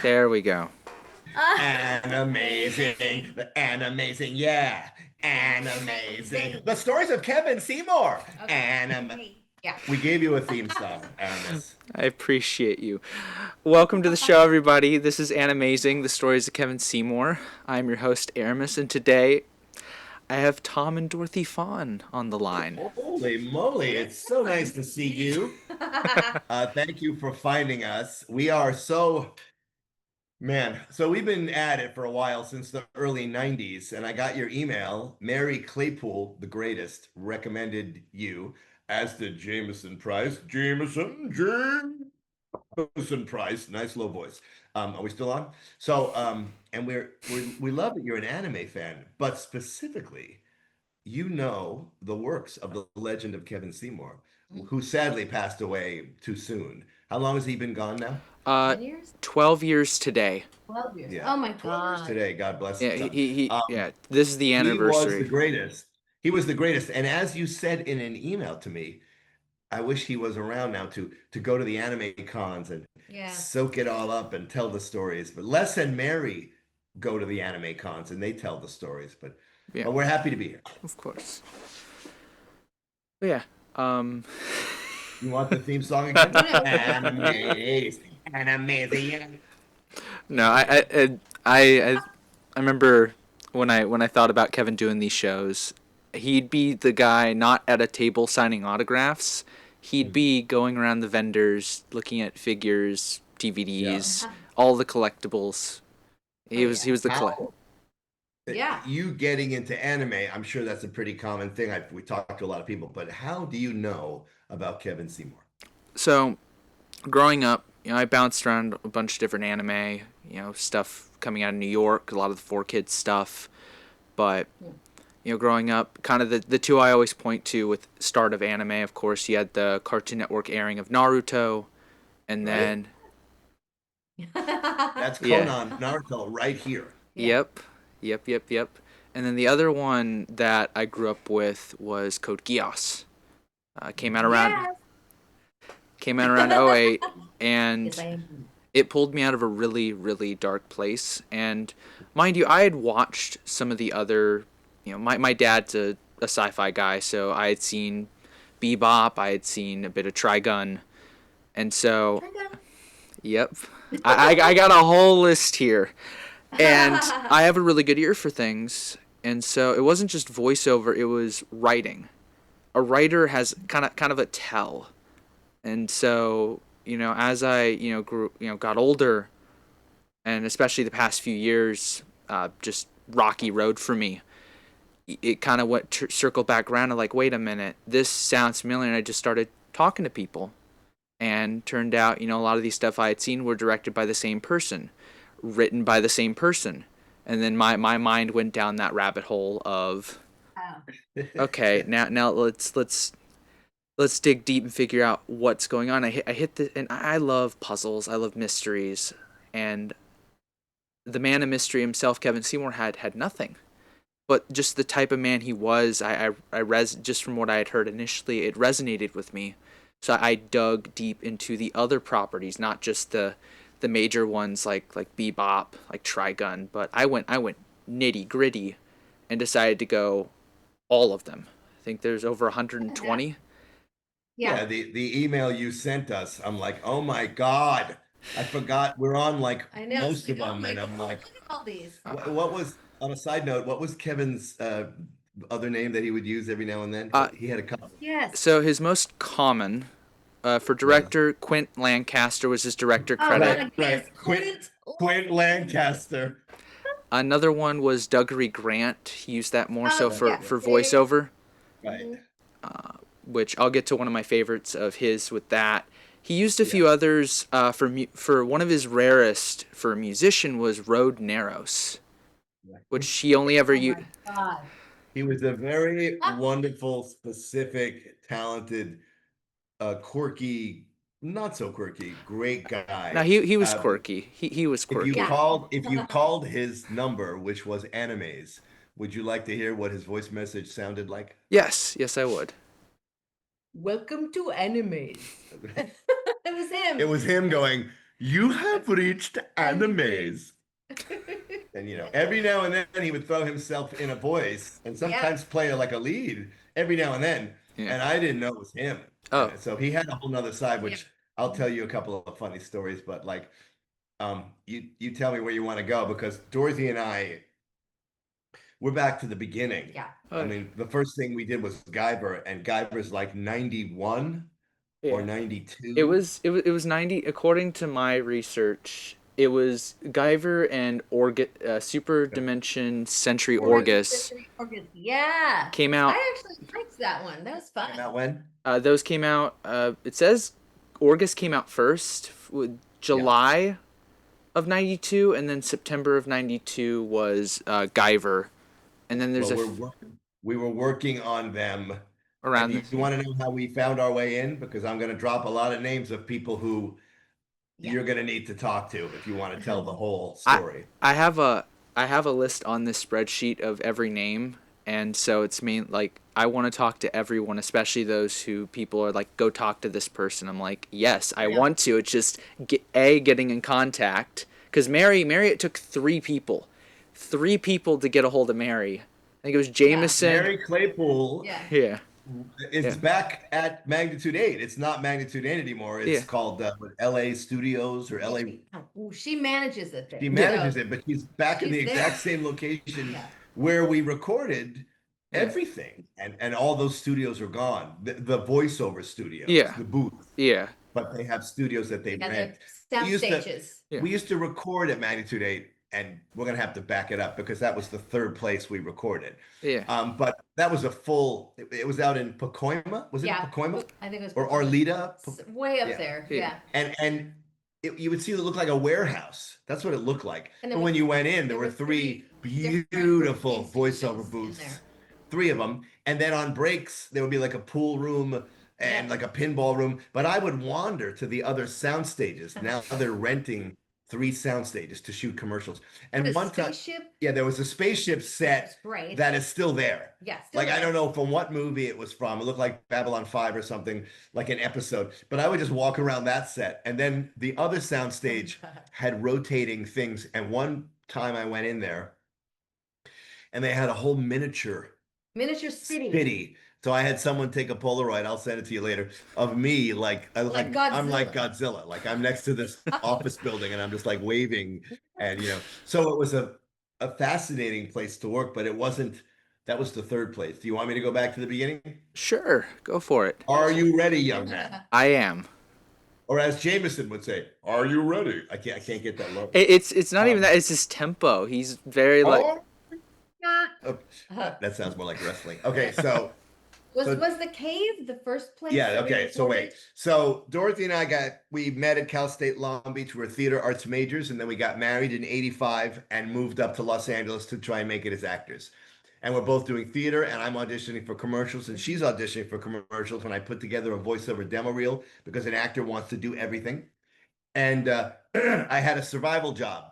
There we go. Animazing, yeah. Animazing. The stories of Kevin Seymour. Yeah. We gave you a theme song, Aramis. I appreciate you. Welcome to the show, everybody. This is Animazing, the stories of Kevin Seymour. I'm your host, Aramis, and today I have Tom and Dorothy Fahn on the line. Holy moly, it's so nice to see you. Thank you for finding us. We are so so we've been at it for a while since the early 90s, and I got your email. Mary Claypool, the greatest, recommended you as the Jameson Price. Jameson Price. Nice low voice. Are we still on? So, and we love that you're an anime fan, but specifically, you know the works of the legend of Kevin Seymour, who sadly passed away too soon. How long has he been gone now? 10 years? 12 years today. 12 years. Yeah. Oh my 12 years God. today. God bless Yeah, him. yeah. This is the He was the anniversary. greatest. He was the greatest. And as you said in an email to me, I wish he was around now to go to the anime cons and soak it all up and tell the stories. But Les and Mary go to the anime cons and they tell the stories. But we're happy to be here. Of course. But yeah. You want the theme song again? Animazing. No, I remember when I thought about Kevin doing these shows, he'd be the guy not at a table signing autographs. He'd be going around the vendors, looking at figures, DVDs, all the collectibles. He was the collector. Yeah. You getting into anime, I'm sure that's a pretty common thing. We talk to a lot of people, but how do you know about Kevin Seymour? So, growing up, I bounced around a bunch of different anime, stuff coming out of New York, a lot of the 4Kids stuff. But, growing up, kind of the two I always point to with start of anime, of course, you had the Cartoon Network airing of Naruto, and then... That's Konan, Naruto, right here. Yep. And then the other one that I grew up with was Code Geass. Came out around '08, and it pulled me out of a really, really dark place. And mind you, I had watched some of the other, my dad's a sci-fi guy, so I had seen Bebop, I had seen a bit of Trigun, and so, yep, I got a whole list here. And I have a really good ear for things, and so it wasn't just voiceover, it was writing. A writer has kind of a tell. And so, as I, grew, got older, and especially the past few years, just rocky road for me, it kind of went circled back around to like, wait a minute, this sounds familiar, and I just started talking to people. And turned out, a lot of these stuff I had seen were directed by the same person, written by the same person. And then my mind went down that rabbit hole of, okay, now let's dig deep and figure out what's going on. I hit the, and I love puzzles, I love mysteries, and the man of mystery himself, Kevin Seymour, had nothing. But just the type of man he was, just from what I had heard initially, it resonated with me. So I dug deep into the other properties, not just the major ones like Bebop, like Trigun, but I went nitty gritty and decided to go all of them. I think there's over 120. Yeah, the email you sent us, I'm like, oh my God, I forgot we're on most of them, and I'm like, all these. What was, on a side note, what was Kevin's other name that he would use every now and then? He had a couple. Yes. So his most common, for director, Quint Lancaster was his director credit. Right. Quint Lancaster. Another one was Dougary Grant. He used that more for voiceover. Right. Which I'll get to one of my favorites of his with that. He used a few others for one of his rarest for a musician was Road Narrows, which he only ever used. He was a very wonderful, specific, talented, quirky, not so quirky, great guy. No, he was quirky. He was quirky. If you called his number, which was Animaze, would you like to hear what his voice message sounded like? Yes, I would. Welcome to Animaze. It was him. It was him going, You have reached Animaze. And every now and then he would throw himself in a voice and sometimes play like a lead every now and then. Yeah. And I didn't know it was him. Oh. And so he had a whole nother side, which I'll tell you a couple of funny stories, but you tell me where you want to go, because Dorothy and we're back to the beginning. Yeah. I mean, the first thing we did was Guyver, and Guyver's like 91 or 92. It was 90 according to my research. It was Guyver and Super Dimension Century Orgus. Yeah. Came out. I actually liked that one. That was fun. Came out when? Those came out. It says Orgus came out first, July of 92, and then September of 92 was Guyver. And then there's we were working on them around. You want to know how we found our way in? Because I'm going to drop a lot of names of people who you're going to need to talk to if you want to tell the whole story. I have a list on this spreadsheet of every name, and so it's I want to talk to everyone, especially those who people are like, go talk to this person. I'm like, yes, I want to. It's just getting in contact, because Mary, it took three people to get a hold of Mary. I think it was Jameson. Mary Claypool. Yeah. It's back at Magnitude 8. It's not Magnitude 8 anymore. It's called LA Studios or LA. She manages it there. She manages it, but she's back in the exact same location where we recorded everything. And all those studios are gone. The voiceover studios, the booth. Yeah. But they have studios that they rent. Sound stages. We used to record at Magnitude 8. And we're going to have to back it up because that was the third place we recorded. Yeah. But that was it was out in Pacoima. Was it Pacoima? I think it was. Or Arleta? Way up there. Yeah. And you would see it looked like a warehouse. That's what it looked like. And when you went in, there were three beautiful voiceover booths. Three of them. And then on breaks, there would be like a pool room and like a pinball room. But I would wander to the other sound stages. Now they're renting 3 sound stages to shoot commercials. And one time, there was a spaceship set that is still there. Yeah, I don't know from what movie it was from. It looked like Babylon 5 or something, like an episode. But I would just walk around that set. And then the other sound stage had rotating things. And one time I went in there and they had a whole miniature city. So I had someone take a Polaroid, I'll send it to you later, of me I'm like Godzilla. Like I'm next to this office building and I'm just like waving. And so it was a fascinating place to work, but that was the third place. Do you want me to go back to the beginning? Sure, go for it. Are you ready, young man? I am. Or as Jameson would say, are you ready? I can't get that low. It's not even that, it's his tempo. He's very that sounds more like wrestling. Okay, so Was the cave the first place? Yeah, okay, so wait. So Dorothy and we met at Cal State Long Beach. We were theater arts majors, and then we got married in 85 and moved up to Los Angeles to try and make it as actors. And we're both doing theater, and I'm auditioning for commercials, and she's auditioning for commercials when I put together a voiceover demo reel, because an actor wants to do everything. And I had a survival job.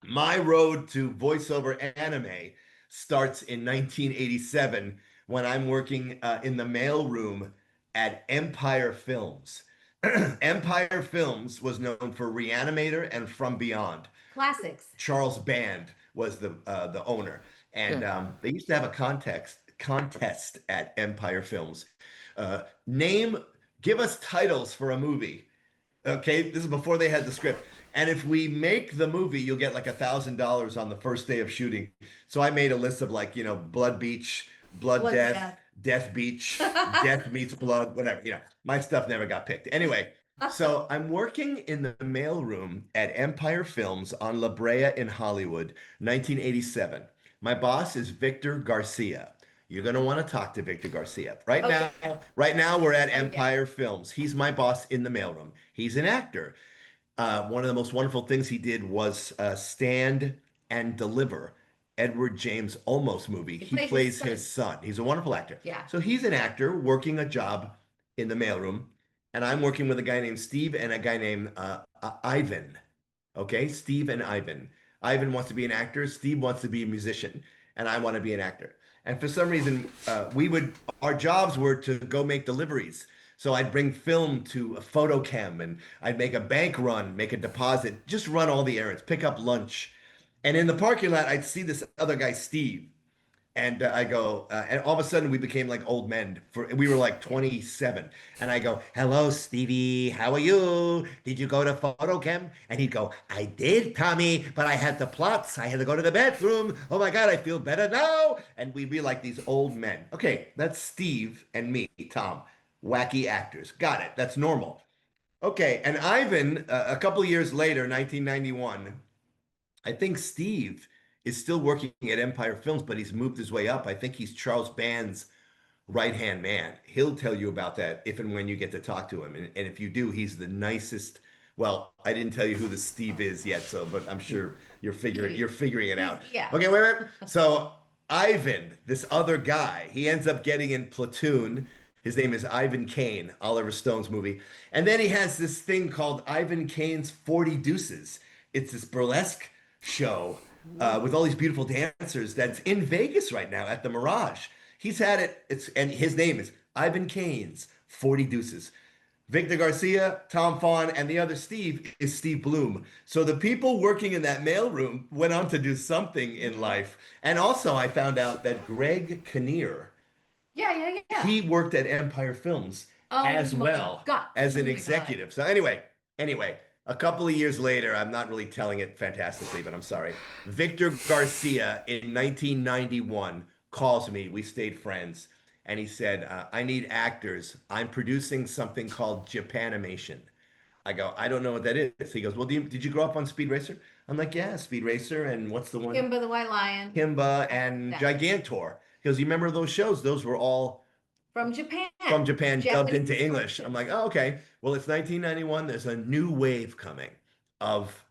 My road to voiceover anime starts in 1987 when I'm working in the mailroom at Empire Films. Empire Films was known for Reanimator and From Beyond. Classics. Charles Band was the owner. And they used to have a contest at Empire Films. Give us titles for a movie. Okay, this is before they had the script. And if we make the movie, you'll get like $1,000 on the first day of shooting. So I made a list of Blood Beach, Blood Death, Death Beach, Death Meets Blood, whatever. My stuff never got picked. Anyway, so I'm working in the mailroom at Empire Films on La Brea in Hollywood, 1987. My boss is Victor Garcia. You're going to want to talk to Victor Garcia. Right now we're at Empire Films. He's my boss in the mailroom. He's an actor. One of the most wonderful things he did was Stand and Deliver, Edward James Olmos movie. He plays his son. He's a wonderful actor. Yeah. So he's an actor working a job in the mailroom, and I'm working with a guy named Steve and a guy named Ivan. Okay, Steve and Ivan. Ivan wants to be an actor. Steve wants to be a musician, and I want to be an actor. And for some reason, our jobs were to go make deliveries. So I'd bring film to a photo chem and I'd make a bank run, make a deposit, just run all the errands, pick up lunch. And in the parking lot, I'd see this other guy, Steve. And I go, and all of a sudden we became like old men. We were like 27. And I go, "Hello, Stevie. How are you? Did you go to photo chem?" And he'd go, "I did, Tommy, but I had the plots. I had to go to the bathroom. Oh my God, I feel better now." And we'd be like these old men. Okay, that's Steve and me, Tom. Wacky actors. Got it. That's normal. Okay, and Ivan, a couple of years later, 1991. I think Steve is still working at Empire Films, but he's moved his way up. I think he's Charles Band's right-hand man. He'll tell you about that if and when you get to talk to him. And if you do, he's the nicest. Well, I didn't tell you who the Steve is yet, so but I'm sure you're figuring it out. Yeah. Okay, wait. So Ivan, this other guy, he ends up getting in Platoon. His name is Ivan Kane, Oliver Stone's movie. And then he has this thing called Ivan Kane's 40 Deuces. It's this burlesque show with all these beautiful dancers that's in Vegas right now at the Mirage. He's had it. And his name is Ivan Kane's 40 Deuces. Victor Garcia, Tom Fahn, and the other Steve is Steve Bloom. So the people working in that mailroom went on to do something in life. And also I found out that Greg Kinnear, Yeah. he worked at Empire Films as well as an executive. So anyway, a couple of years later, I'm not really telling it fantastically, but I'm sorry. Victor Garcia in 1991 calls me. We stayed friends. And he said, "I need actors. I'm producing something called Japanimation." I go, "I don't know what that is." He goes, "Well, did you grow up on Speed Racer?" I'm like, "Yeah, Speed Racer. And what's the one? Kimba the White Lion. Kimba and Gigantor." He goes, "You remember those shows? Those were all From Japan. Dubbed into English." I'm like, "Oh, okay. Well, it's 1991. There's a new wave coming of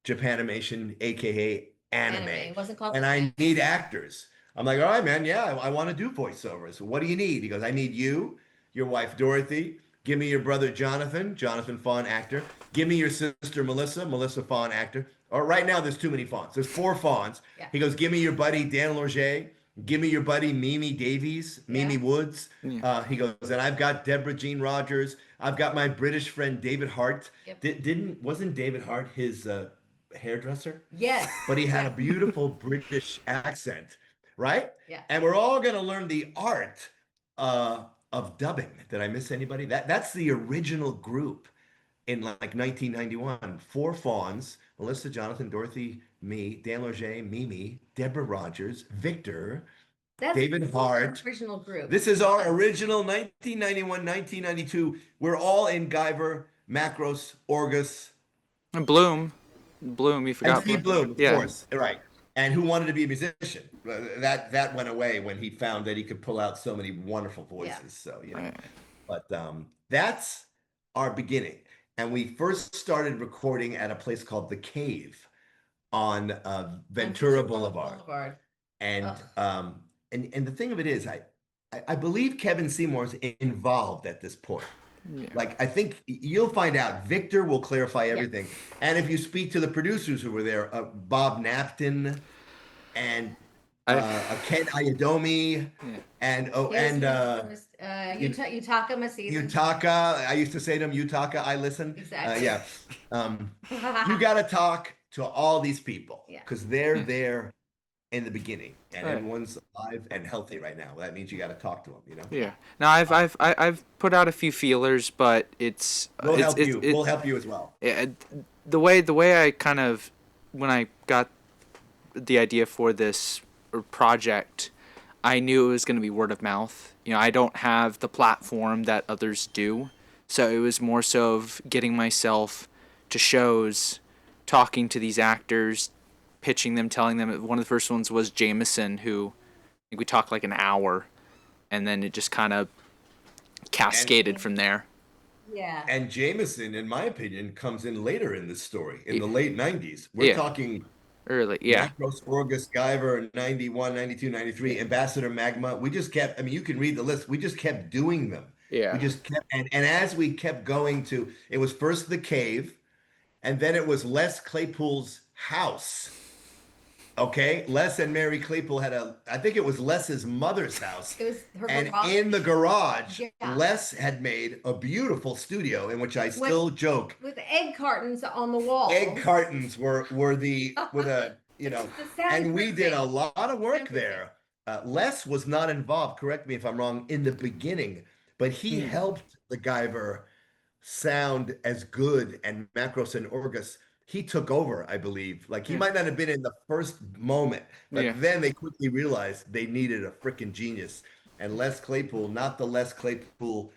Japanimation, aka anime. It wasn't called and I need actors." I'm like, "All right, man. Yeah, I want to do voiceovers. What do you need?" He goes, "I need you, your wife, Dorothy. Give me your brother, Jonathan Fahn, actor. Give me your sister, Melissa Fahn, actor." Or right now, there's too many Fawns. There's 4 Fawns. Yeah. He goes, "Give me your buddy, Dan Lorget. Give me your buddy, Mimi Davies, Mimi Woods." He goes, "And I've got Deborah Jean Rogers. I've got my British friend, David Hart." Yep. Wasn't David Hart his hairdresser? Yes. But he had a beautiful British accent. Right? Yeah. And we're all going to learn the art of dubbing. Did I miss anybody? That's the original group in like 1991. 4 Fawns: Melissa, Jonathan, Dorothy, me, Dan Lorget, Mimi, Deborah Rogers, Victor, David Hart. Original group. This is our original 1991, 1992. We're all in Guyver, Macros, Orgus. And Bloom, you forgot. And Steve Bloom, of Yeah. course. Right. And who wanted to be a musician. That went away when he found that he could pull out so many wonderful voices. Yeah. So, but that's our beginning. And we first started recording at a place called The Cave on Ventura Boulevard. And and the thing of it is, I believe Kevin Seymour's involved at this point. Yeah. Like, I think you'll find out. Victor will clarify everything. Yeah. And if you speak to the producers who were there, Bob Napton and Ken Ayadomi and Yutaka Masida. Yutaka, I used to say to him, "Yutaka, I listen." Exactly. You got to talk to all these people because they're Hmm. there in the beginning, and everyone's alive and healthy right now. That means you got to talk to them, Yeah. Now I've put out a few feelers, but we'll help you. We'll help you as well. The way I kind of, when I got the idea for this project, I knew it was going to be word of mouth. I don't have the platform that others do, so it was more so of getting myself to shows, talking to these actors, pitching them, telling them. One of the first ones was Jameson, who I think we talked like an hour, and then it just kind of cascaded from there. Yeah. And Jameson, in my opinion, comes in later in this story, in the late 90s. We're talking early, Macros, Orgus, Guyver, 91, 92, 93, Ambassador Magma. We just kept, you can read the list. We just kept doing them. Yeah. We just kept, and as we kept going to, it was first The Cave, and then it was Les Claypool's house. Okay, Les and Mary Claypool had I think it was Les's mother's house. It was her And garage. in the garage, Yeah. Les had made a beautiful studio in which I still joke. With egg cartons on the wall. Egg cartons were the, you know, and we did a lot of work there. Les was not involved, correct me if I'm wrong, in the beginning, but he helped the Guyver sound as good, and Macros and Orgus, he took over, I believe. Like he might not have been in the first moment, but then they quickly realized they needed a freaking genius. And Les Claypool, not the Les Claypool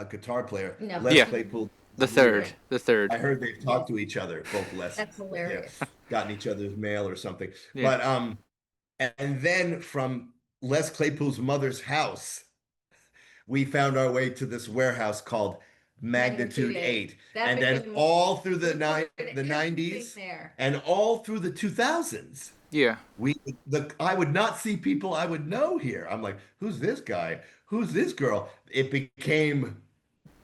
guitar player, No. Les Claypool. The third. I heard they've talked to each other, both Les. That's hilarious. Gotten each other's mail or something. Yeah. But and then from Les Claypool's mother's house, we found our way to this warehouse called Magnitude 8. And then all through the 90s and all through the 2000s. Yeah. I would not see people I would know here. I'm like, who's this guy? Who's this girl? It became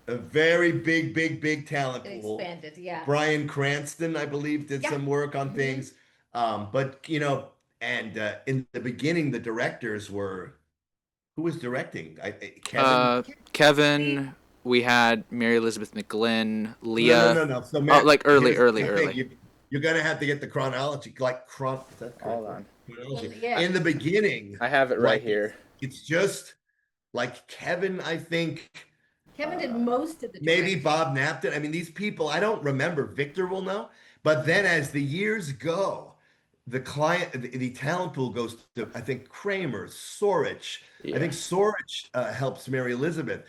a very big talent pool. Expanded, yeah. Bryan Cranston, I believe, did some work on things. But, you know, and in the beginning, the directors were, who was directing? Kevin. We had Mary Elizabeth McGlynn, Leah. No. So like early. You're gonna have to get the chronology, like Hold on. chronology. Yeah. In the beginning, I have it right here. It's just like Kevin, I think. Kevin did most of the Maybe direction. Bob Napton. I mean, these people, I don't remember. Victor will know. But then as the years go, the talent pool goes to, I think, Kramer, Sorich. Yeah. I think Sorich helps Mary Elizabeth.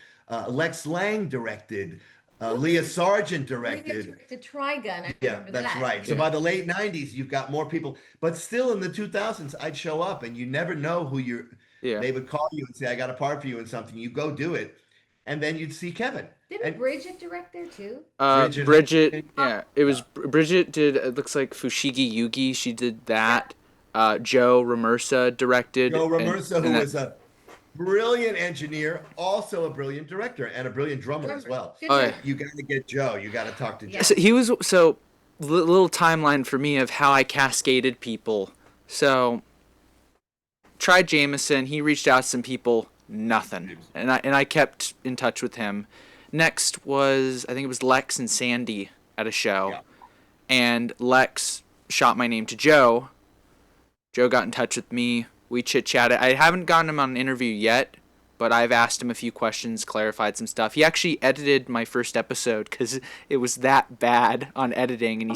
Lex Lang directed. Leah Sargent directed. The Trigun. I Yeah, remember that's that. right. So by the late 90s, you've got more people. But still in the 2000s, I'd show up and you never know who you're. Yeah. They would call you and say, I got a part for you in something. You go do it. And then you'd see Kevin. Didn't Bridget direct there too? Bridget, yeah. It was Bridget did, it looks like Fushigi Yugi. She did that. Joe Ramersa directed. Joe Ramersa, who was a brilliant engineer, also a brilliant director, and a brilliant drummer as well. Oh, yeah. You got to get Joe. You got to talk to Joe. Yeah. So he was, little timeline for me of how I cascaded people. So, tried Jameson. He reached out to some people. Nothing. And I kept in touch with him. Next was, I think it was Lex and Sandy at a show. Yeah. And Lex shot my name to Joe. Joe got in touch with me. We chit-chatted. I haven't gotten him on an interview yet, but I've asked him a few questions, clarified some stuff. He actually edited my first episode because it was that bad on editing, and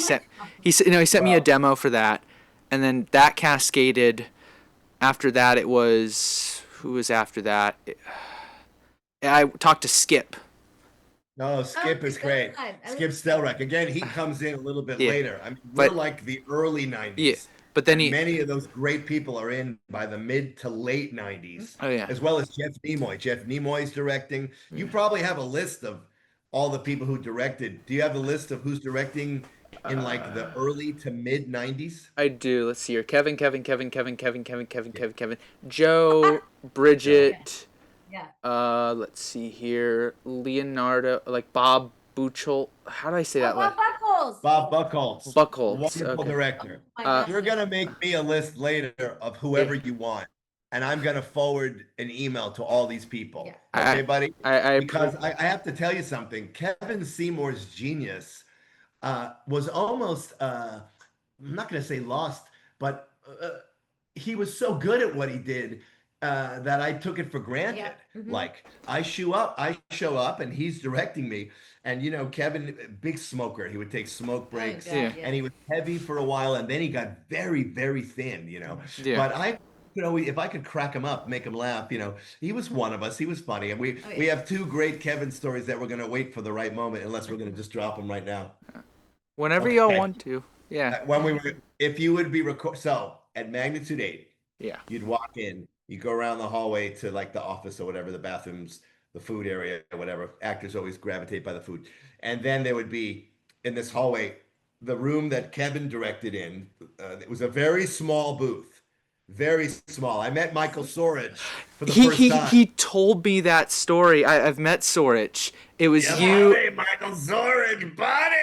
he sent me a demo for that. And then that cascaded. After that, it was... Who was after that? I talked to Skip. No, Skip is great. Skip Stelrek. Again, he comes in a little bit later. I mean, we're like the early 90s. Yeah, but then many of those great people are in by the mid to late 90s. Oh, yeah. As well as Jeff Nimoy. Jeff Nimoy's directing. You probably have a list of all the people who directed. Do you have the list of who's directing in like the early to mid 90s? I do. Let's see here. Kevin. Joe, Bridget. Yeah. Let's see here. Leonardo, like Bob Buchholz. How do I say that? Bob Buchholz. Bob Buchholz. Wonderful director. You're going to make me a list later of whoever you want. And I'm going to forward an email to all these people. Yeah. Okay, buddy? Because I have to tell you something. Kevin Seymour's genius was almost, I'm not going to say lost, but he was so good at what he did that I took it for granted. Yeah. Mm-hmm. Like I show up and he's directing me. And, you know, Kevin, big smoker, he would take smoke breaks and he was heavy for a while. And then he got very, very thin, you know, but if I could crack him up, make him laugh, you know, he was one of us. He was funny. And we have two great Kevin stories that we're going to wait for the right moment, unless we're going to just drop them right now. Whenever y'all want to. Yeah. If you would be so at Magnitude 8, you'd walk in, you go around the hallway to like the office or whatever, the bathrooms, the food area or whatever. Actors always gravitate by the food. And then there would be in this hallway, the room that Kevin directed in. It was a very small booth. Very small. I met Michael Sorich for the first time. He told me that story. I've met Sorich. It was you. Hey, Michael Sorich, buddy.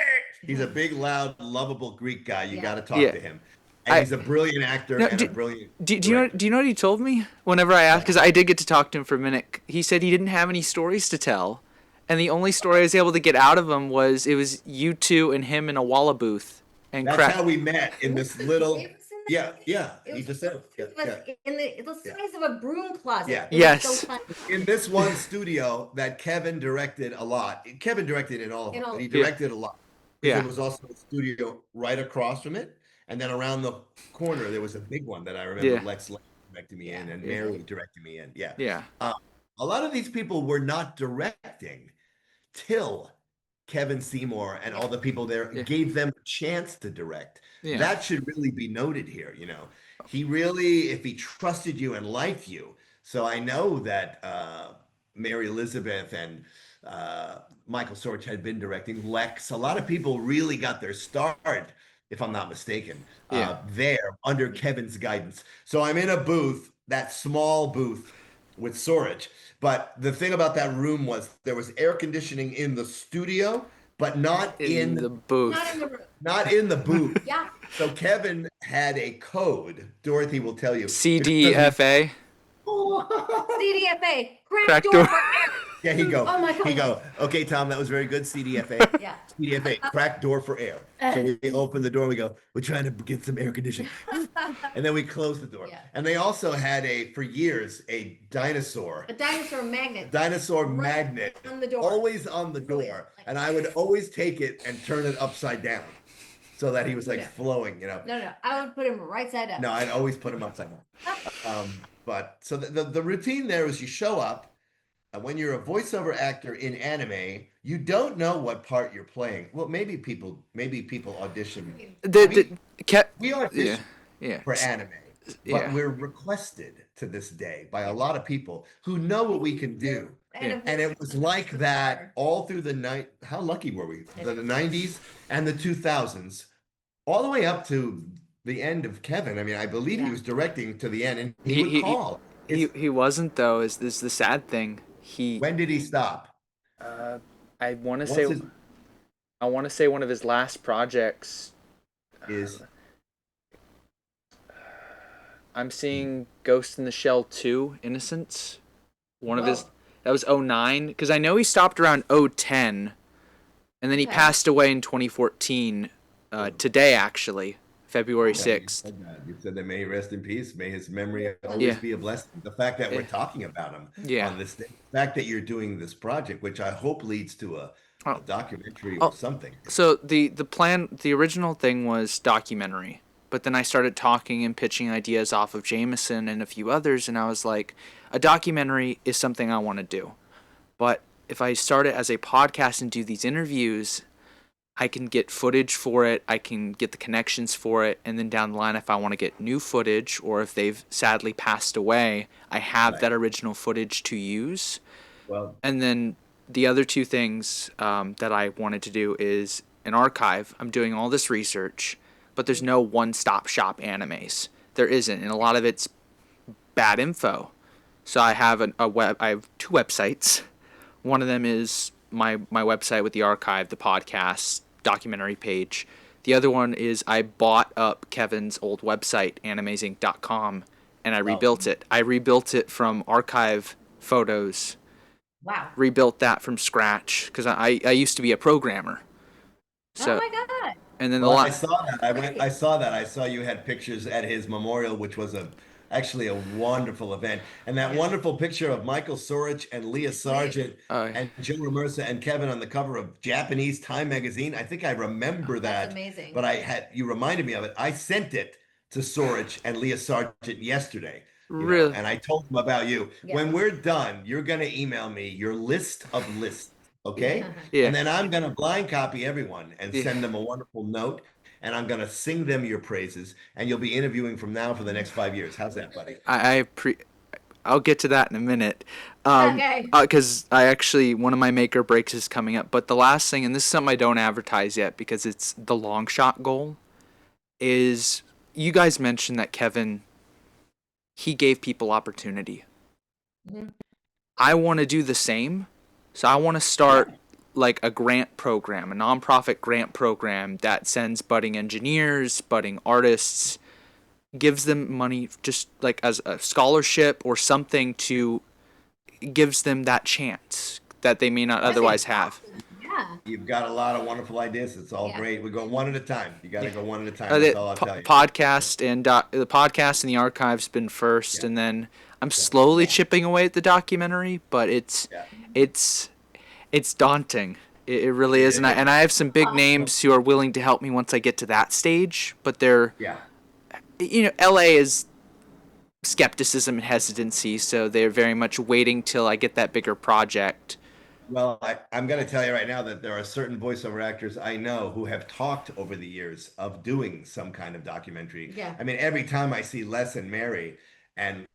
He's a big, loud, lovable Greek guy. You got to talk to him. And he's a brilliant actor No, and a brilliant do you know? director. Do you know what he told me? Whenever I asked, because I did get to talk to him for a minute, he said he didn't have any stories to tell, and the only story I was able to get out of him was it was you two and him in a Walla booth and That's how we met in this little. It was in the- Yeah, yeah. it He was- just said. Yeah, It was yeah. in the size of a broom closet. Yeah. It was Yes. so funny. In this one studio that Kevin directed a lot. Kevin directed in all of them, but he directed a lot. Yeah. There was also a studio right across from it, and then around the corner there was a big one that I remember Yeah. Lex Lang directed me in, and Yeah. Meryl directed me in. Yeah. Yeah. A lot of these people were not directing till Kevin Seymour and all the people there gave them a chance to direct. Yeah. That should really be noted here. You know, he really, if he trusted you and liked you. So I know that Mary Elizabeth and Michael Sorge had been directing. Lex, a lot of people really got their start, if I'm not mistaken, there under Kevin's guidance. So I'm in a booth, that small booth with Sorge. But the thing about that room was there was air conditioning in the studio, but not in the booth. Not in the room. Not in the booth. Yeah. So Kevin had a code. Dorothy will tell you. CDFA. CDFA. Crack Crack door door. for air. Yeah, he go. Oh my God. He go. Okay, Tom, that was very good. CDFA. Yeah. CDFA. Crack door for air. So we open the door. We go. We're trying to get some air conditioning, and then we close the door. Yeah. And they also had for years a dinosaur. A dinosaur magnet. Dinosaur magnet. On the door. Always on the door, and I would always take it and turn it upside down, so that he was like flowing. You know. No. I would put him right side up. No, I'd always put him upside down. But so the routine there is you show up, and when you're a voiceover actor in anime, you don't know what part you're playing. Well, maybe people audition. Yeah. We audition for anime, but Yeah. we're requested to this day by a lot of people who know what we can do. And it was like that all through the night. How lucky were we? The 90s and the 2000s, all the way up to the end of Kevin. I mean, I believe he was directing to the end, and he would call. He wasn't though. Is this the sad thing? When did he stop? I want to say. I want to say one of his last projects is. I'm seeing Ghost in the Shell 2, Innocence. One of his. That was 2009, because I know he stopped around 2010, and then he passed away in 2014. Today, actually. February 6th. You said that may he rest in peace. May his memory always be a blessing. The fact that we're talking about him on this day, the fact that you're doing this project, which I hope leads to a documentary or something. So the original thing was documentary, but then I started talking and pitching ideas off of Jameson and a few others, and I was like, a documentary is something I want to do. But if I start it as a podcast and do these interviews, I can get footage for it, I can get the connections for it, and then down the line, if I want to get new footage, or if they've sadly passed away, I have that original footage to use. Well, and then the other two things that I wanted to do is an archive. I'm doing all this research, but there's no one-stop shop animes. There isn't, and a lot of it's bad info. So I have I have two websites. One of them is my website with the archive, the podcast, documentary page. The other one is I bought up Kevin's old website, animazeinc.com, and I rebuilt it. I rebuilt it from archive photos. Wow. Rebuilt that from scratch because I used to be a programmer. So, oh my God. And then I saw that. I saw that. I saw you had pictures at his memorial, which was actually a wonderful event. And that wonderful picture of Michael Sorich and Leah Sargent and Joe Ramirza and Kevin on the cover of Japanese Time magazine. I think I remember that. That's amazing. But you reminded me of it. I sent it to Sorich and Leah Sargent yesterday. Really? And I told them about you. Yeah. When we're done, you're going to email me your list of lists. Okay? Yeah. And then I'm going to blind copy everyone and send them a wonderful note. And I'm going to sing them your praises, and you'll be interviewing from now for the next 5 years. How's that, buddy? I'll get to that in a minute. Okay. Because one of my make or breaks is coming up. But the last thing, and this is something I don't advertise yet because it's the long shot goal, is you guys mentioned that Kevin, he gave people opportunity. Mm-hmm. I want to do the same. So I want to start like a grant program, a nonprofit grant program that sends budding engineers, budding artists gives them money just like as a scholarship or something to gives them that chance that they may not That'd be otherwise have. awesome. Yeah. You've got a lot of wonderful ideas. It's all Yeah. great. We go one at a time. You got to go one at a time. That's all I'll tell you. The podcast and the archive's been first, Yeah. and then I'm slowly chipping away at the documentary, but it's daunting. It really is, and I have some big names who are willing to help me once I get to that stage, but they're LA is skepticism and hesitancy, so they're very much waiting till I get that bigger project. Well, I'm going to tell you right now that there are certain voiceover actors I know who have talked over the years of doing some kind of documentary. Yeah. I mean, every time I see Les and Mary, and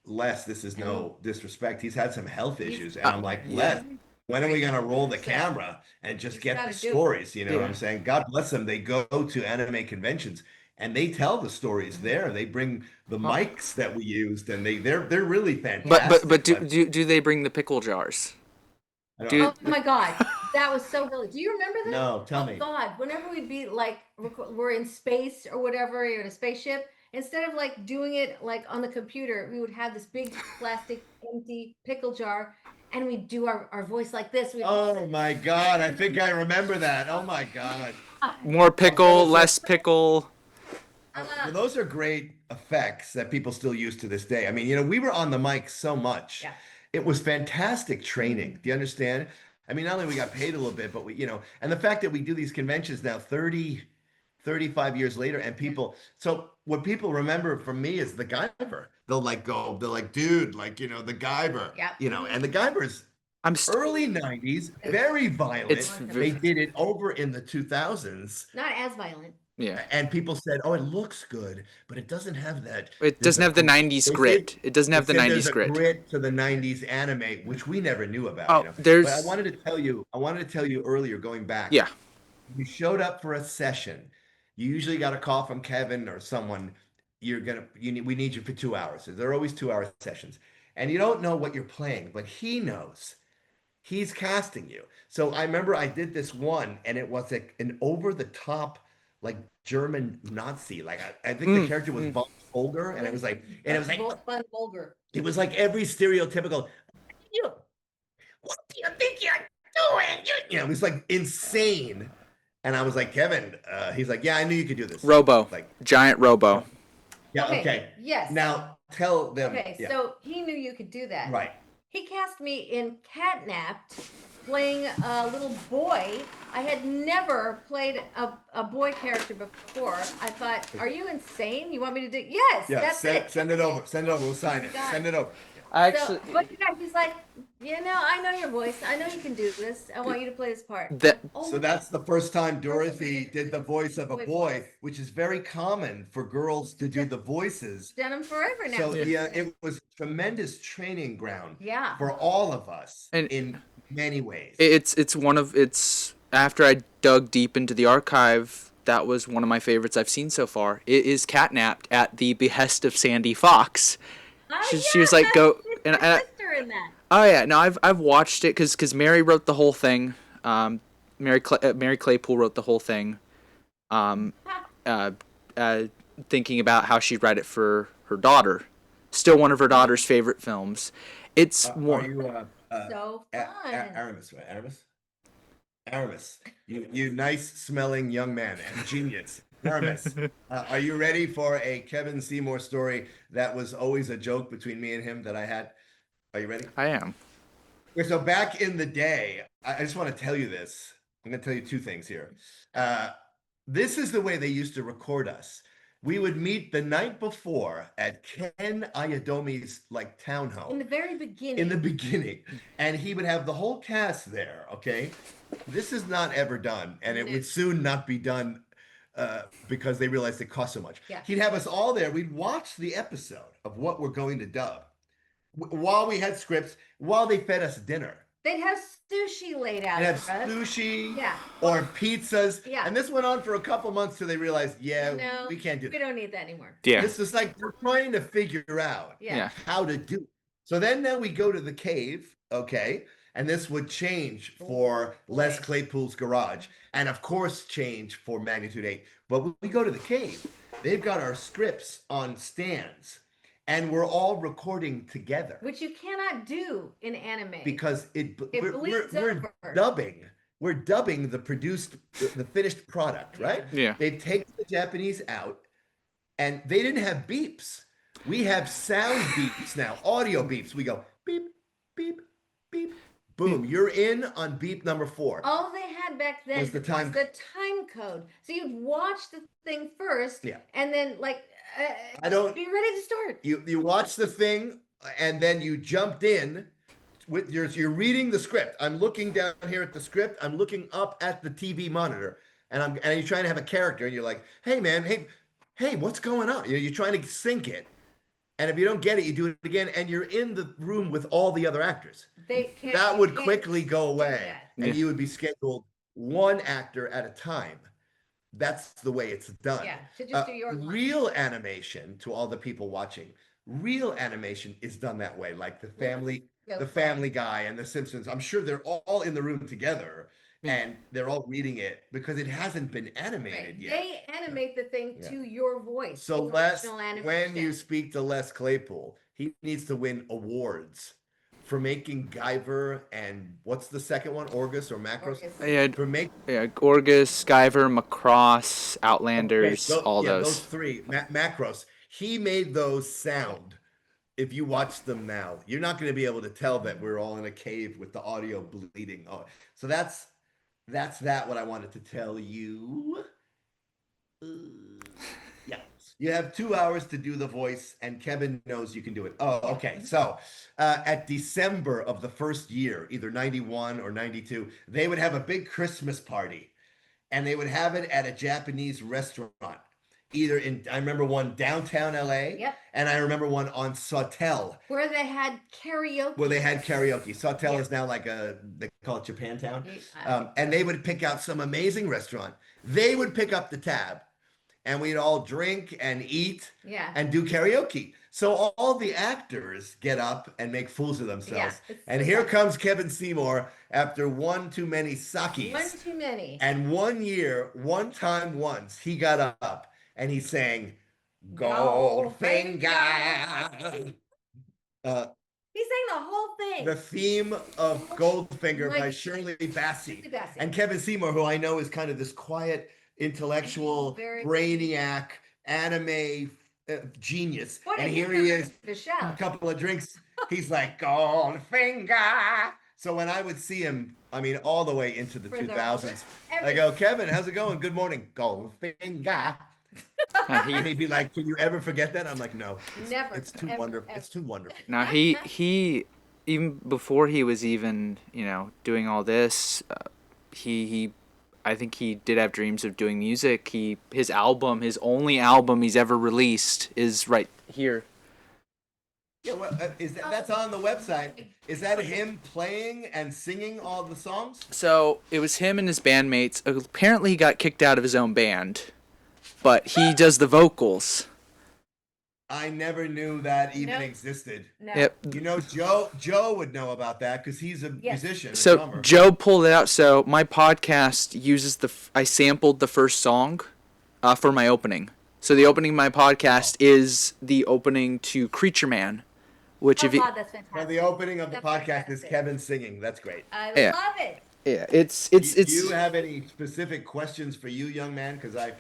Les, this is no disrespect, he's had some health issues, and I'm like, Les, when are we going to roll the camera and just get the stories? You know what I'm saying? God bless them. They go to anime conventions and they tell the stories there. They bring the mics that we used, and they're really fantastic. But do they bring the pickle jars? Oh my God, that was so really. Do you remember that? No, tell me. God, whenever we'd be like, we're in space or whatever, you're in a spaceship. Instead of like doing it like on the computer, we would have this big plastic empty pickle jar, and we'd do our voice like this. Oh my God, I think I remember that. Oh my God. More pickle, less pickle. Well, those are great effects that people still use to this day. I mean, we were on the mic so much. Yeah. It was fantastic training. Do you understand? I mean, not only we got paid a little bit, but and the fact that we do these conventions now 35 years later, and so what people remember from me is the Guyver. They're like, dude, the Guyver, and the Guyver's early 90s, very violent. They did it over in the 2000s. Not as violent. Yeah. And people said, "Oh, it looks good, but it doesn't have that." It doesn't have the 90s grit. It doesn't have the 90s grit. Grit to the 90s anime, which we never knew about. Oh, But I wanted to tell you earlier, going back. Yeah. You showed up for a session. You usually got a call from Kevin or someone. We need you for 2 hours. They're always 2-hour sessions, and you don't know what you're playing, but he knows. He's casting you. So I remember I did this one, and it was an over-the-top, like German Nazi. Like I think the character was von Folger, and it was like von Folger. It was like every stereotypical. What do you think you're doing? It was like insane. And I was like, Kevin. He's like, yeah, I knew you could do this. Robo, giant Robo. Yeah. Okay. Yes. Now tell them. Okay. Yeah. So he knew you could do that. Right. He cast me in Catnapped, playing a little boy. I had never played a boy character before. I thought, are you insane? You want me to do? Yes, that's it. Send it over. Send it over. We'll sign it. Send it over. But he's like, I know your voice. I know you can do this. I want you to play this part. So that's the first time Dorothy did the voice of a boy, which is very common for girls to do the voices. Done them forever now. So it was tremendous training ground. Yeah. For all of us in many ways. It's after I dug deep into the archive. That was one of my favorites I've seen so far. It is Catnapped at the behest of Sandy Fox. She was like, go and in that. Oh yeah, no, I've watched it because Mary wrote the whole thing. Mary Claypool wrote the whole thing. Thinking about how she'd write it for her daughter. Still one of her daughter's favorite films. It's more. Are you so fun. Aramis, right? Aramis. You nice smelling young man and genius. Aramis, are you ready for a Kevin Seymour story that was always a joke between me and him that I had? Are you ready? I am. So back in the day, I just want to tell you this. I'm going to tell you two things here. This is the way they used to record us. We would meet the night before at Ken Ayadomi's townhome. In the very beginning. In the beginning. And he would have the whole cast there, okay? This is not ever done, and it would soon not be done because they realized it cost so much. Yeah. He'd have us all there. We'd watch the episode of what we're going to dub while we had scripts, while they fed us dinner. They'd have sushi laid out. They'd have sushi Yeah. or pizzas. Yeah. And this went on for a couple months till they realized, we can't do that. We don't need that anymore. Yeah. This is like we're trying to figure out how to do it. So now we go to the cave, okay? And this would change for Les Claypool's garage. And of course change for Magnitude 8. But we go to the cave. They've got our scripts on stands, and we're all recording together. Which you cannot do in anime. Because bleeds we're over. dubbing. We're dubbing the finished product, right? Yeah. They've taken the Japanese out, and they didn't have beeps. We have sound beeps now, audio beeps. We go beep, beep, beep, boom. You're in on beep number 4. All they had back then Was the time code. So you'd watch the thing first, Yeah. and then like I don't be ready to start. You watch the thing, and then you jumped in with you're reading the script. I'm looking down here at the script. I'm looking up at the TV monitor, and you're trying to have a character, and you're like, hey man, hey, what's going on? You're trying to sync it. And if you don't get it, you do it again, and you're in the room with all the other actors. That would quickly go away, and you would be scheduled one actor at a time. That's the way it's done. Yeah, so just do your real animation, to all the people watching, real animation is done that way, like the Family Guy and the Simpsons. I'm sure they're all in the room together, and they're all reading it because it hasn't been animated yet. They animate the thing to your voice. So when you speak to Les Claypool, he needs to win awards for making Guyver and what's the second one? Orgus or Macros? Orgus, Guyver, Macross, Outlanders, all those. Those 3 Macros. He made those sound. If you watch them now, you're not going to be able to tell that we're all in a cave with the audio bleeding. Oh, so that's what I wanted to tell you. Yeah. You have 2 hours to do the voice, and Kevin knows you can do it. Oh, okay. So at December of the first year, either 91 or 92, they would have a big Christmas party, and they would have it at a Japanese restaurant. I remember one downtown LA, and I remember one on Sawtelle. Where they had karaoke. Sawtelle is now like they call it Japantown. And they would pick out some amazing restaurant. They would pick up the tab, and we'd all drink and eat and do karaoke. So all the actors get up and make fools of themselves. And here comes Kevin Seymour after one too many sakis. One too many. And once, he got up and he sang Goldfinger. He sang the whole thing. The theme of Goldfinger by Shirley Bassey. And Kevin Seymour, who I know is kind of this quiet, intellectual, brainiac, anime genius. And here he is, a couple of drinks. He's like, Goldfinger. So when I would see him, I mean, all the way into the 2000s, I go, Kevin, how's it going? Good morning. Goldfinger. And he'd be like, can you ever forget that? I'm like, no. Never. It's too wonderful. It's too wonderful. Now, he even before he was even, doing all this, I think he did have dreams of doing music. His only album he's ever released is right here. Yeah, that's on the website. Is that him playing and singing all the songs? So it was him and his bandmates. Apparently, he got kicked out of his own band, but he does the vocals. I never knew that even existed. No. Yep. Joe would know about that because he's a musician. So drummer. Joe pulled it out. So my podcast uses I sampled the first song for my opening. So the opening of my podcast is the opening to Creature Man, which God, that's fantastic. So the opening of the podcast is Kevin singing. That's great. I love it. Do you have any specific questions for you, young man? Because I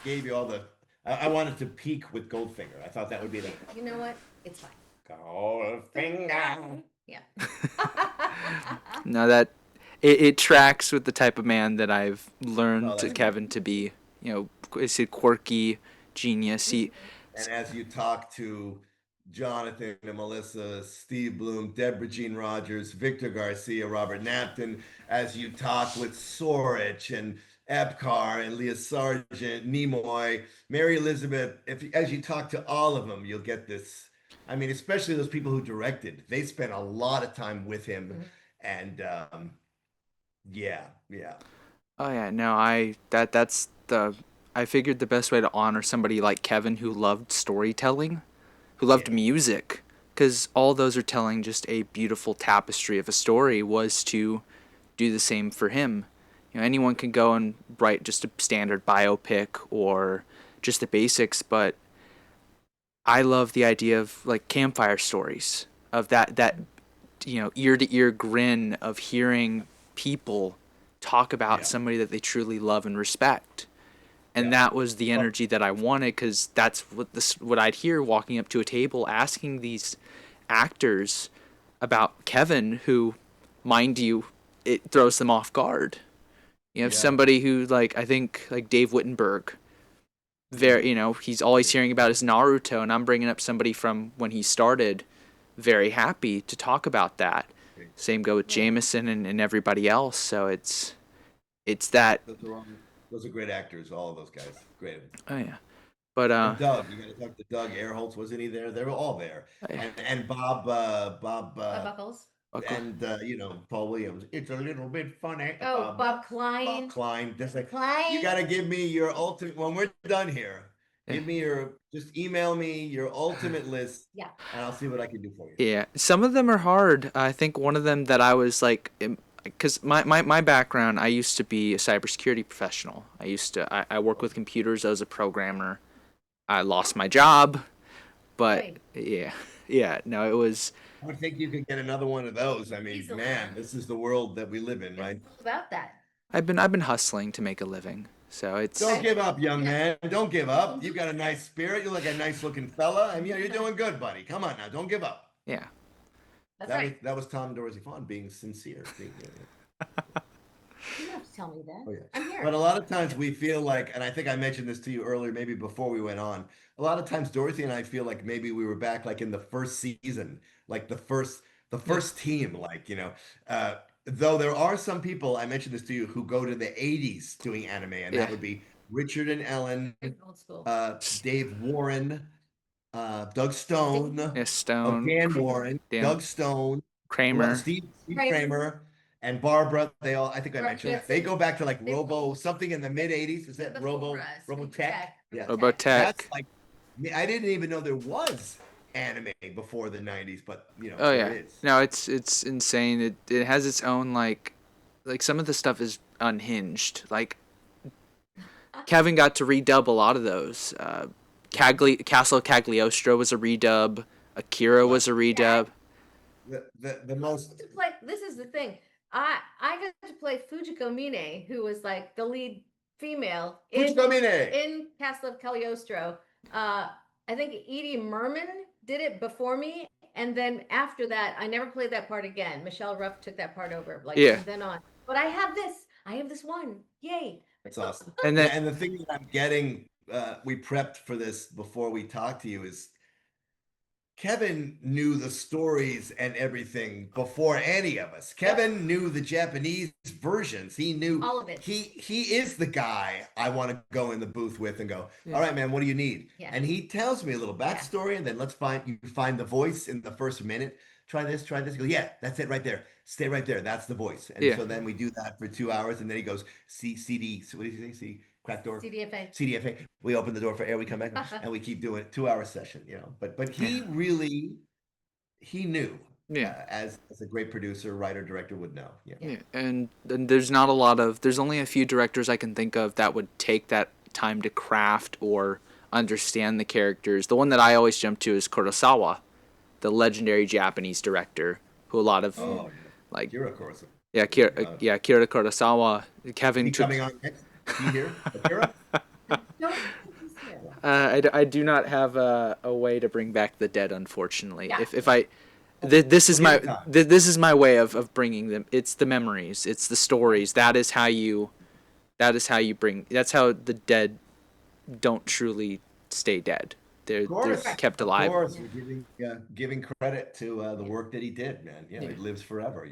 gave you all the. I wanted to peak with Goldfinger. I thought that would be the. You know what? It's fine. Goldfinger. Yeah. No, that it tracks with the type of man that I've learned Kevin to be. Is it quirky, genius? And as you talk to Jonathan and Melissa, Steve Bloom, Deborah Jean Rogers, Victor Garcia, Robert Napton, as you talk with Sorich and Epcar and Leah Sargent, Nimoy, Mary Elizabeth, as you talk to all of them, you'll get this. I mean, especially those people who directed. They spent a lot of time with him. And yeah. Oh yeah, no, I figured the best way to honor somebody like Kevin who loved storytelling, who loved music, because all those are telling just a beautiful tapestry of a story, was to do the same for him. Anyone can go and write just a standard biopic or just the basics, but I love the idea of like campfire stories, of that ear to ear grin of hearing people talk about Yeah. somebody that they truly love and respect. And Yeah. that was the energy that I wanted, because that's what I'd hear walking up to a table asking these actors about Kevin, who, mind you, it throws them off guard. You have Yeah. somebody who, like, I think like Dave Wittenberg, he's always hearing about his Naruto, and I'm bringing up somebody from when he started, very happy to talk about that. Same go with Jameson and everybody else. So it's that. Those are great actors, all of those guys. Great. Oh yeah, but And Doug, you got to talk to Doug Airholtz. Wasn't he there? They were all there. And Bob Buckles. and Paul Williams. It's a little bit funny. Oh, Bob Klein. Bob Klein. Just like, Klein. you got to give me your ultimate. When we're done here, just email me your ultimate list. Yeah. And I'll see what I can do for you. Yeah, some of them are hard. I think one of them that I was like, because my background, I used to be a cybersecurity professional. I work with computers as a programmer. I lost my job, but no, it was. I would think you could get another one of those. I mean, Easily. man, this is the world that we live in, right? It's about that. I've been hustling to make a living, so it's. Don't give up, young man. Don't give up. You've got a nice spirit. You're like a nice looking fella. I mean, you're doing good, buddy. Come on now. Don't give up. Yeah. That's right. That was Tom and Dorothy Fahn being sincere. You don't have to tell me that. Oh, yeah. I'm here. But a lot of times we feel like, and I think I mentioned this to you earlier, maybe before we went on, a lot of times Dorothy and I feel like maybe we were back like in the first season, like the first team, like, though there are some people, I mentioned this to you, who go to the 80s doing anime, and that would be Richard and Ellen, Old school. Dave Warren, Doug Stone, Stone, Dan Warren, Doug Stone, Kramer, Steve Kramer, and Barbara. They all, I think I mentioned that. They go back to like Robo something in the mid 80s. Is that Robotech? Yeah. Robotech. That's like, I didn't even know there was anime before the 90s, but Oh yeah. there is. No, it's insane. It has its own like some of the stuff is unhinged. Like Kevin got to redub a lot of those. Castle of Cagliostro was a redub. Akira was a redub. The most like, this is the thing. I got to play Fujiko Mine, who was like the lead female in Castle of Cagliostro. I think Edie Merman did it before me, and then after that, I never played that part again. Michelle Ruff took that part over, from then on. But I have this one. Yay! That's awesome. And the thing that I'm getting, we prepped for this before we talked to you, is Kevin knew the stories and everything before any of us. Kevin knew the Japanese versions. He knew all of it. He is the guy I want to go in the booth with and go, all right, man, what do you need? Yeah. And he tells me a little backstory, and then you find the voice in the first minute. Try this. He goes, yeah, that's it right there. Stay right there. That's the voice. And so then we do that for 2 hours, and then he goes, CD. So what did he say? CD. Crack door. CDFA. We open the door for air. We come back and we keep doing it. 2 hour session, But he really, he knew. As a great producer, writer, director would know. Yeah. And there's only a few directors I can think of that would take that time to craft or understand the characters. The one that I always jump to is Kurosawa, the legendary Japanese director, who a lot of like Kira Kurosawa. Kira Kurosawa. Kevin. He coming on next? Here, I do not have a way to bring back the dead, unfortunately. Yeah. This is my way of bringing them. It's the memories. It's the stories. That's how the dead don't truly stay dead. They're kept alive. Of course, we're giving credit to the work that he did, man. He lives forever.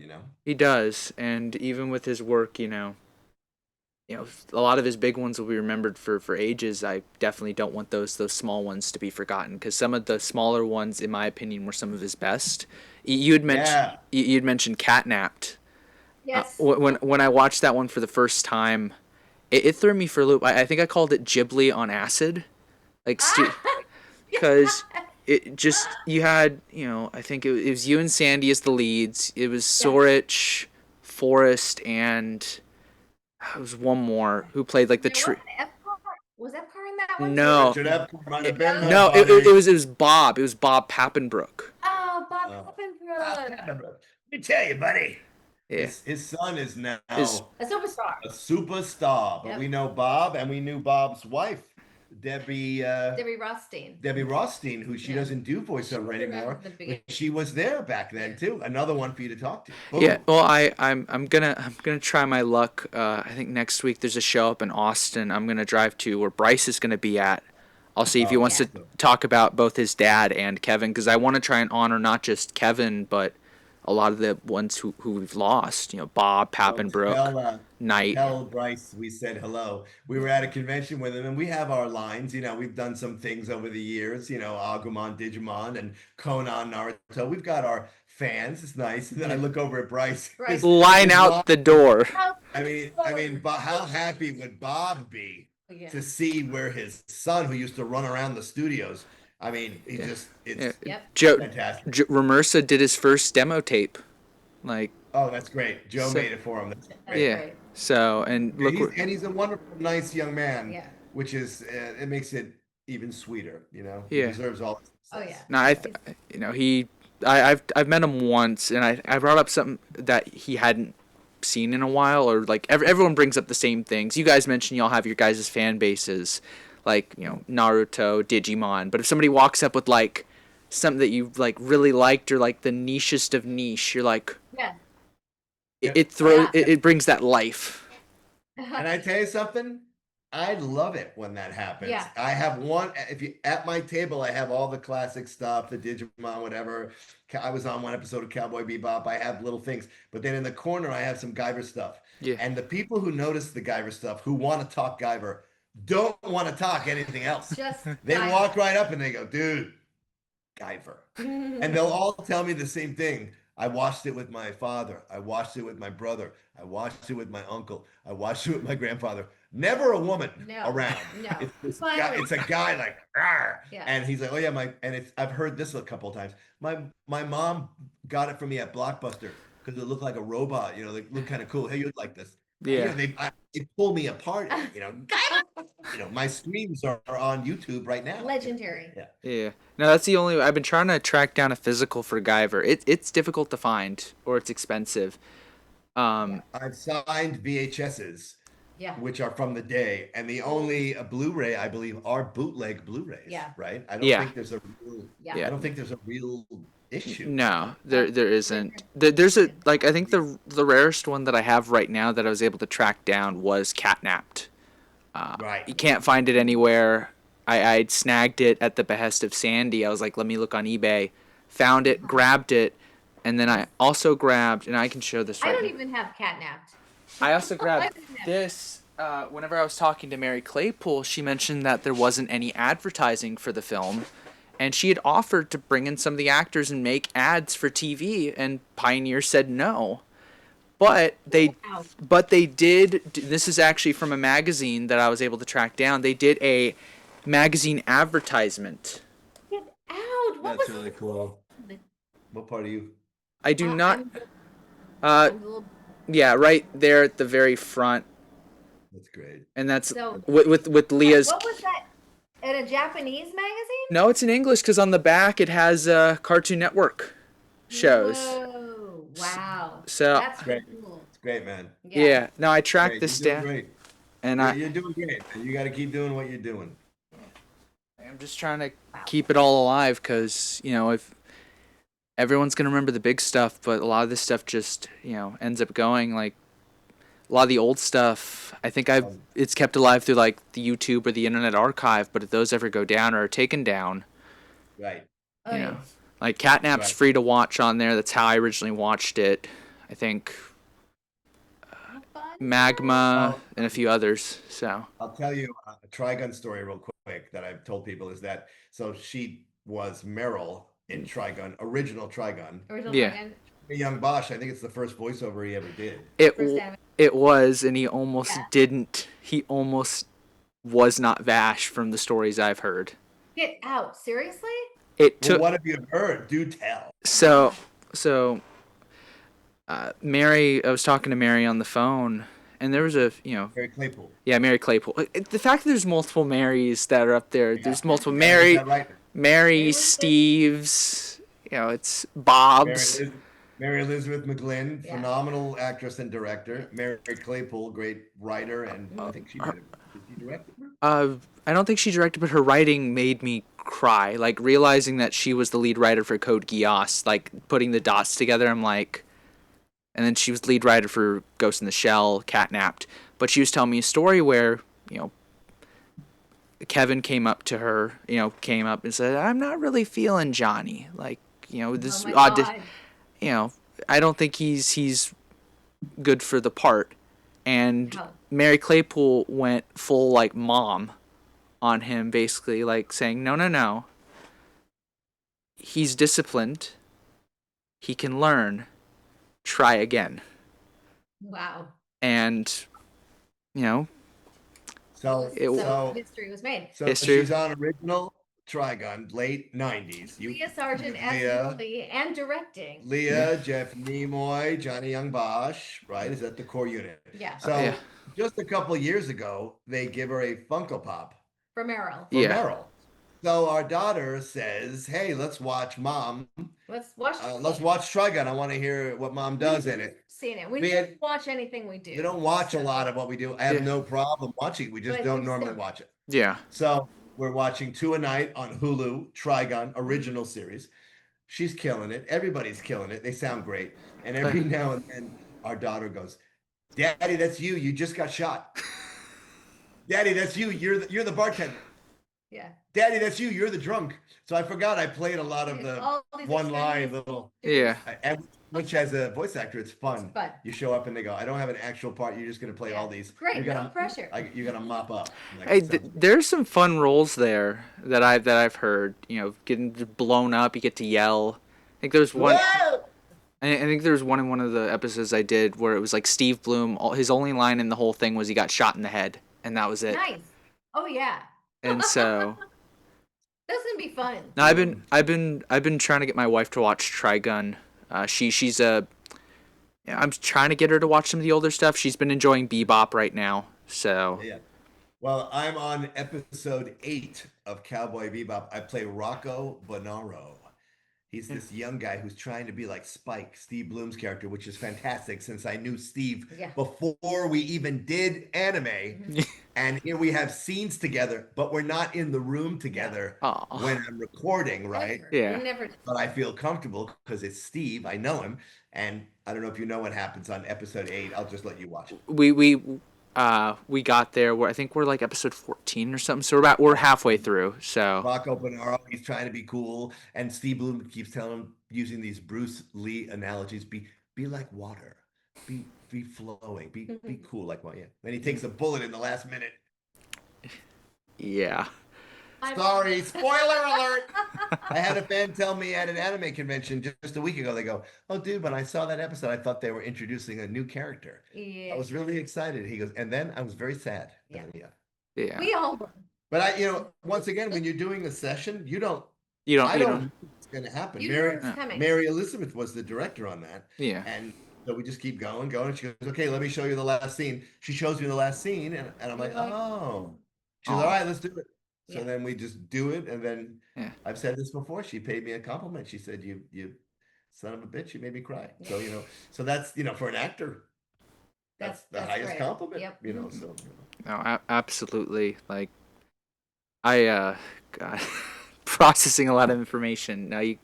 He does, and even with his work, a lot of his big ones will be remembered for ages. I definitely don't want those small ones to be forgotten, because some of the smaller ones, in my opinion, were some of his best. You'd mentioned Catnapped. Yes. When I watched that one for the first time, it threw me for a loop. I think I called it Ghibli on acid, because it just, you had, I think it was you and Sandy as the leads. It was Sorich, Forrest, and. There was one more who played like the tree. Was that part in that one? No. Richard Epstein might have It, been there, no, buddy. it was Bob. It was Bob Pappenbrook. Oh, Bob Oh. Pappenbrook. Let me tell you, buddy. Yeah. His son is now Is A superstar. a superstar, but Yep. we know Bob, and we knew Bob's wife, Debbie Rothstein. Debbie Rothstein, who she Yeah. doesn't do voiceover She was around anymore. at the But beginning. she was there back then too. Another one for you to talk to. Boom. Yeah, well, I'm gonna try my luck. I think next week there's a show up in Austin. I'm gonna drive to where Bryce is gonna be at. I'll see if he wants to talk about both his dad and Kevin, because I want to try and honor not just Kevin, but a lot of the ones who we've lost. You know, Bob Pappenbrook, Knight. Tell Bryce we said hello. We were at a convention with him, and we have our lines. You know, we've done some things over the years. You know, Agumon, Digimon, and Konan, Naruto. We've got our fans. It's nice. And then I look over at Bryce. Bryce. Line out the door. I mean, how happy would Bob be Yeah. to see where his son, who used to run around the studios, I mean, it's Yep. Joe fantastic. Ramersa did his first demo tape, like. Oh, that's great. Joe So- made it for him. That's That's great. Yeah. great. So and look, He's a wonderful, nice young man. Yeah. Which is it makes it even sweeter. You know. Yeah. He deserves all. Oh yeah. no, I've met him once, and I brought up something that he hadn't seen in a while, or like everyone brings up the same things. You guys mentioned y'all have your guys' fan bases, like, you know, Naruto, Digimon. But if somebody walks up with like something that you like really liked, or like the nichest of niche, you're like, Yeah. it brings that life. And I tell you something, I love it when that happens. Yeah. I have one. If you at my table, I have all the classic stuff, the Digimon, whatever. I was on one episode of Cowboy Bebop. I have little things, but then in the corner, I have some Guyver stuff. Yeah. And the people who notice the Guyver stuff, who want to talk Guyver, don't want to talk anything else. Just They Guyver. walk right up and they go, dude, Guyver. And they'll all tell me the same thing. I watched it with my father. I watched it with my brother. I watched it with my uncle. I watched it with my grandfather. Never a woman No, around. no. It's, this Finally. guy, it's a guy like, "Arr!" Yeah. And he's like, oh yeah, I've heard this a couple of times. My mom got it for me at Blockbuster because it looked like a robot. You know, they look kind of cool. Hey, you'd like this. Yeah. They pull me apart. You know, my streams are on YouTube right now. Legendary. Yeah. Yeah. No, that's the only. I've been trying to track down a physical for Guyver. It's difficult to find, or it's expensive. I've signed VHSs. Yeah. Which are from the day, and the only Blu-ray I believe are bootleg Blu-rays. Yeah. Right. I don't Yeah. think there's a real. Yeah. I don't think there's a real issue. No, there isn't. There's a like I think the rarest one that I have right now that I was able to track down was Catnapped. Right. You can't find it anywhere. I'd snagged it at the behest of Sandy. I was like, let me look on eBay. Found it, grabbed it, and then I also grabbed, and I can show this I right don't now. even have Catnapped. I also grabbed I didn't have- this. Whenever I was talking to Mary Claypool, she mentioned that there wasn't any advertising for the film, and she had offered to bring in some of the actors and make ads for TV, and Pioneer said no. But they did. This is actually from a magazine that I was able to track down. They did a magazine advertisement. Get out! What That's was really cool. What part of you? I do not. I'm a little- Yeah, right there at the very front, That's great. and that's So- with Leah's. What was that? In a Japanese magazine? No, it's in English because on the back it has Cartoon Network shows. Whoa! Wow. So That's Great. cool. It's great, man. yeah, no, I tracked Great. this You're doing down, great. and You're doing great. You got to keep doing what you're doing. I'm just trying to keep it all alive because, you know, if everyone's gonna remember the big stuff, but a lot of this stuff just, you know, ends up going like a lot of the old stuff. I think it's kept alive through like the YouTube or the Internet Archive, but if those ever go down or are taken down, Right. Oh, you yeah. know, like Catnapped's Right. free to watch on there. That's how I originally watched it. I think How fun. Magma Oh. and a few others. So I'll tell you a Trigun story real quick that I've told people is that so she was Meryl in Trigun, original Trigun. Original Yeah. Dragon, Young Bosch, I think it's the first voiceover he ever did. it first anime. it was, and he almost Yeah. didn't. He almost was not Vash from the stories I've heard. Get out! Seriously? It Well, took what have you heard? Do tell. so Mary. I was talking to Mary on the phone, and there was a Mary Claypool. yeah, Mary Claypool. The fact that there's multiple Marys that are up there, there's multiple Is that right? Mary Steves, it's Bob's. Mary Elizabeth McGlynn, Yeah. phenomenal actress and director. Mary Claypool, great writer, and I think she did she direct it? I don't think she directed, but her writing made me cry. Like realizing that she was the lead writer for Code Geass, like putting the dots together. I'm like, and then she was lead writer for Ghost in the Shell, Catnapped. But she was telling me a story where Kevin came up to her, came up and said, "I'm not really feeling Johnny. Like, this audition, I don't think he's good for the part." And Mary Claypool went full like mom on him, basically like saying, no, he's disciplined, he can learn, try again. Wow. And So history was made. So she's on original Trigun, late 90s. Leah Sargent as Lee and directing. Leah, Jeff Nimoy, Johnny Young Bosch, right? Is that the core unit? Yeah. So just a couple years ago, they give her a Funko Pop. For Meryl. Meryl. So our daughter says, "Hey, let's watch Mom. Let's watch Trigun. I want to hear what Mom does in it." Seen it. We don't watch anything we do. We don't watch a lot of what we do. I have no problem watching it. We just don't normally watch it. Yeah. So we're watching 2 a night on Hulu, Trigun, original series. She's killing it. Everybody's killing it. They sound great. And every now and then our daughter goes, "Daddy, that's you. You just got shot." "Daddy, that's you. You're the bartender." Yeah. "Daddy, that's you. You're the drunk." So I forgot I played a lot of the one line little. Yeah. And which as a voice actor, it's fun. It's fun. You show up and they go, "I don't have an actual part. You're just going to play all these." Great. No pressure. You're going to mop up. Hey, there's some fun roles there that I've heard. Getting blown up, you get to yell. I think there's one. Whoa! I think there was one in one of the episodes I did where it was like Steve Bloom. His only line in the whole thing was he got shot in the head, and that was it. Nice. Oh yeah. And so That's gonna be fun. now I've been trying to get my wife to watch Trigun. She's I'm trying to get her to watch some of the older stuff. She's been enjoying Bebop right now. So Yeah. Well, I'm on episode 8 of Cowboy Bebop. I play Rocco Bonaro. He's this young guy who's trying to be like Spike, Steve Bloom's character, which is fantastic since I knew Steve before we even did anime. And here we have scenes together, but we're not in the room together when I'm recording, right? Yeah. But I feel comfortable because it's Steve. I know him. And I don't know if you know what happens on episode 8. I'll just let you watch it. We got there where I think we're like episode 14 or something. So we're halfway through. So Rocco Bonaro, he's trying to be cool, and Steve Bloom keeps telling him using these Bruce Lee analogies: be like water, be flowing, be cool like water. Yeah. Then he takes a bullet in the last minute. Yeah. Sorry, spoiler alert. I had a fan tell me at an anime convention just a week ago. They go, "Oh, dude, when I saw that episode, I thought they were introducing a new character." Yeah. I was really excited. He goes, and then I was very sad. Yeah. Yeah. We all were. But once again, when you're doing a session, I don't know what's going to happen. Mary Elizabeth was the director on that. Yeah. And so we just keep going. And she goes, "Okay, let me show you the last scene." She shows me the last scene, and I'm like, "Oh." She's all right, let's do it. So then we just do it, and then I've said this before. She paid me a compliment. She said, "You son of a bitch, you made me cry." So so that's for an actor, that's the highest compliment. Yep. So. No, absolutely. Like I God, processing a lot of information. Now you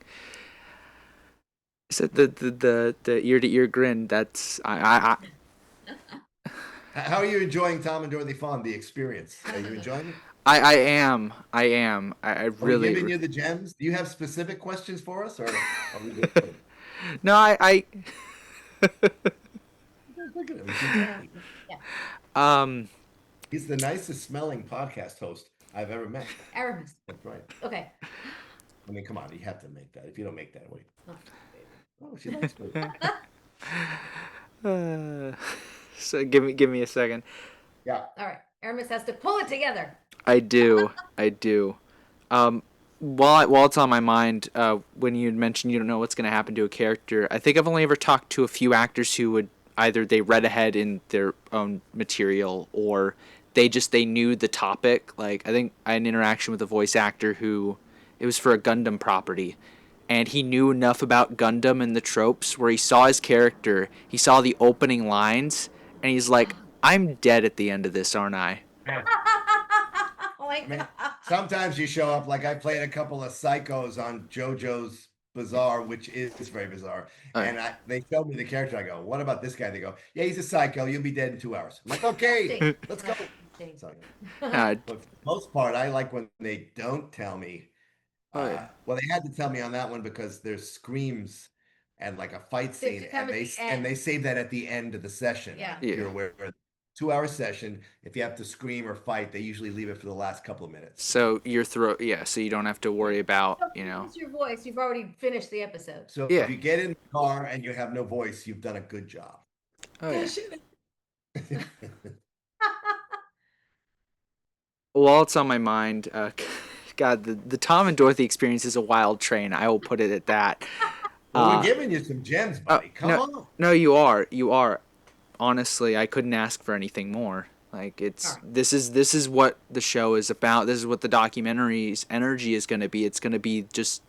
said the ear to ear grin. That's I. How are you enjoying Tom and Dorothy Fahn, the experience? Are you enjoying it? I am. I really. Are we giving you the gems? Do you have specific questions for us, or are we good? No, I. Look at him. Yeah. He's the nicest smelling podcast host I've ever met. Aramis. That's right. Okay. I mean, come on, you have to make that. If you don't make that, wait. Oh, she likes me. So give me a second. Yeah. All right. Aramis has to pull it together. I do. While it's on my mind, when you mentioned you don't know what's going to happen to a character, I think I've only ever talked to a few actors who would either they read ahead in their own material or they knew the topic. Like I think I had an interaction with a voice actor who it was for a Gundam property, and he knew enough about Gundam and the tropes where he saw his character, he saw the opening lines, and he's like, "I'm dead at the end of this, aren't I?" Oh my I mean, God. sometimes you show up, like I played a couple of psychos on JoJo's Bizarre, which is very bizarre. Oh, And they showed me the character. I go, what about this guy? They go, yeah, he's a psycho. You'll be dead in 2 hours. I'm like, okay, let's go. So, Uh, but for the most part, I like when they don't tell me. oh, yeah. Well, they had to tell me on that one because there's screams and like a fight To scene, come and at the end. they save that at the end of the session. Yeah. If you're aware. 2 hour session. If you have to scream or fight, they usually leave it for the last couple of minutes. So your throat, yeah. So you don't have to worry about, So if it's your voice, you've already finished the episode. So Yeah. if you get in the car and you have no voice, you've done a good job. Oh, yeah. While it's on my mind, God, the Tom and Dorothy experience is a wild train. I will put it at that. Well, we're giving you some gems, buddy. Come on. No, you are. Honestly, I couldn't ask for anything more. Like this is what the show is about. This is what the documentary's energy is going to be. It's going to be just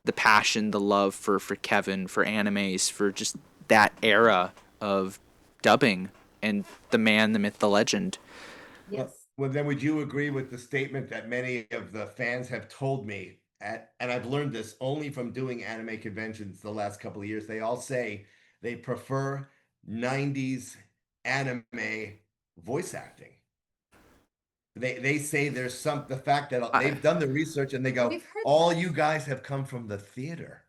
the passion, the love for Kevin, for Animaze, for just that era of dubbing and the man, the myth, the legend. Yes. Well, then would you agree with the statement that many of the fans have told me, and I've learned this only from doing anime conventions the last couple of years, they all say they prefer 90s anime voice acting. They say there's the fact that they've done the research and they go, all you guys have come from the theater.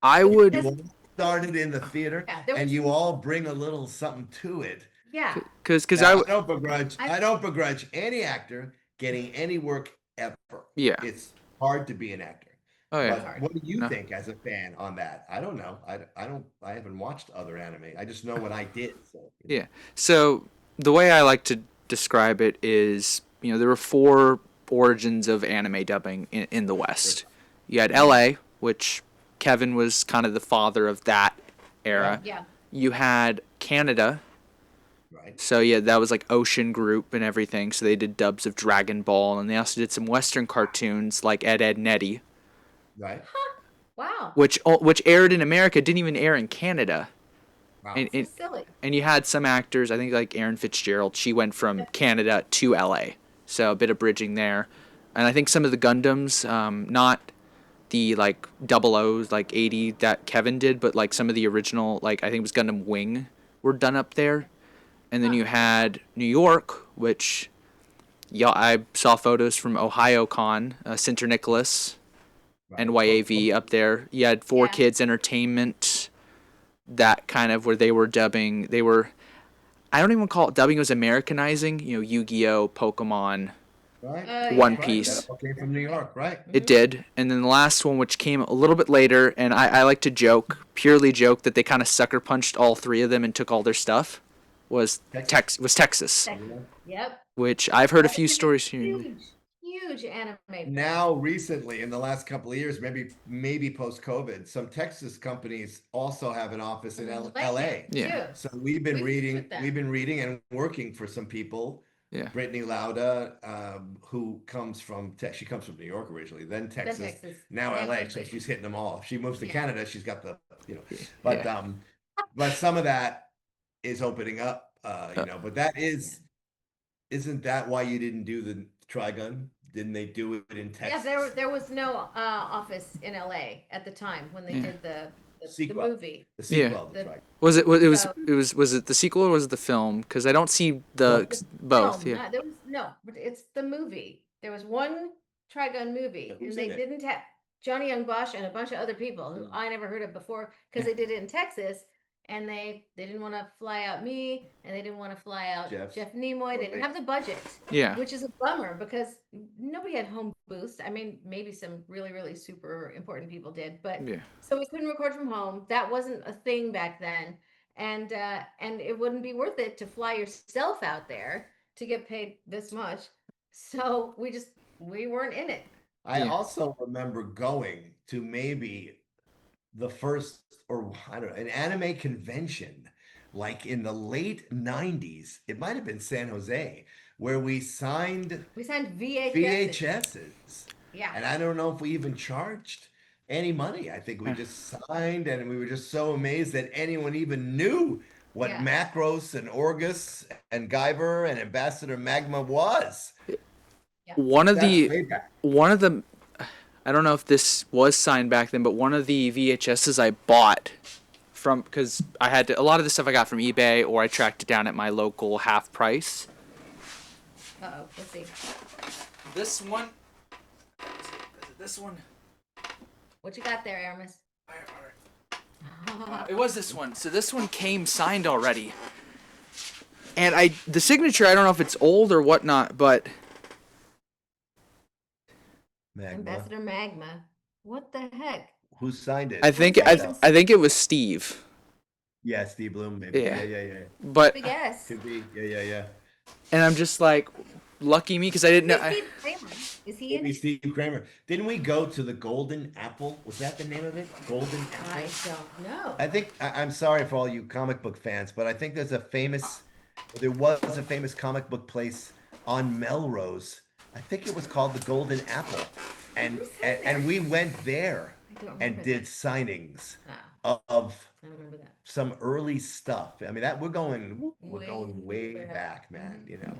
I would. You all started in the theater, and you all bring a little something to it. Yeah. Because I don't begrudge. I don't begrudge any actor getting any work ever. Yeah. It's hard to be an actor. Oh yeah. But what do you think as a fan on that? I don't know. I haven't watched other anime. I just know what I did. So, Yeah. So the way I like to describe it is, there were 4 origins of anime dubbing in the West. You had LA, which Kevin was kind of the father of that era. Yeah. You had Canada. Right. So yeah, that was like Ocean Group and everything. So they did dubs of Dragon Ball, and they also did some Western cartoons like Ed, Edd n Eddy. Right. Wow. Which aired in America, didn't even air in Canada. Wow. And Silly. And you had some actors, I think like Erin Fitzgerald, she went from Canada to LA. So a bit of bridging there. And I think some of the Gundams, not the like double O's, like 80 that Kevin did, but like some of the original, like I think it was Gundam Wing, were done up there. And then you had New York, which I saw photos from Ohio Con, Sinter Nicholas, NYAV up there. You had 4Kids Entertainment, that kind of where they were dubbing. They were, I don't even call it dubbing, it was Americanizing, Yu-Gi-Oh, Pokemon, One Piece. That all came from New York, right? It did. And then the last one, which came a little bit later, and I like to purely joke that they kind of sucker punched all 3 of them and took all their stuff, was Texas. Yep. Which I've heard a few stories here. Huge anime. Now, recently, in the last couple of years, maybe post-COVID, some Texas companies also have an office in LA. Yeah. So we've been reading and working for some people. Yeah. Brittany Lauda, who comes from she comes from New York originally, then Texas, now LA. So she's hitting them all. If she moves to Canada, she's got the, but but some of that is opening up, but that isn't that why you didn't do the Trigun? Didn't they do it in Texas? Yeah, there was no office in LA at the time when they did the movie. The sequel. Yeah. Was it the sequel or was it the film? Because I don't see both. Film, but it's the movie. There was one Trigun movie, and they didn't have Johnny Young Bosch and a bunch of other people who I never heard of before because they did it in Texas. And they didn't want to fly out me, and they didn't want to fly out Jeff Nimoy. They didn't have the budget, which is a bummer because nobody had home boost. I mean, maybe some really, really super important people did, but so we couldn't record from home. That wasn't a thing back then, and it wouldn't be worth it to fly yourself out there to get paid this much. So we weren't in it. I also remember going to maybe the first, or I don't know, an anime convention like in the late 90s. It might have been San Jose, where we signed VHSs. VHSs. Yeah. And I don't know if we even charged any money. I think we just signed, and we were just so amazed that anyone even knew what Macros and Orgus and Guyver and Ambassador Magma was. Yeah. One of the I don't know if this was signed back then, but one of the VHSs I bought from, because I had to, a lot of the stuff I got from eBay or I tracked it down at my local half price. Uh-oh, let's see. This one. This one. What you got there, Aramis? It was this one. So this one came signed already. And the signature, I don't know if it's old or whatnot, but Ambassador Magma. What the heck? Who signed it? I think it was Steve. Yeah, Steve Bloom, maybe. Yeah. But Big S. Could be. Yeah. And I'm just like, lucky me, because I didn't know. Is he in? Steve Kramer. Didn't we go to the Golden Apple? Was that the name of it? Golden Apple? I don't know. I think I'm sorry for all you comic book fans, but I think there was a famous comic book place on Melrose. I think it was called the Golden Apple, and we went there and did signings of some early stuff. I mean, that we're going way back, man. You know,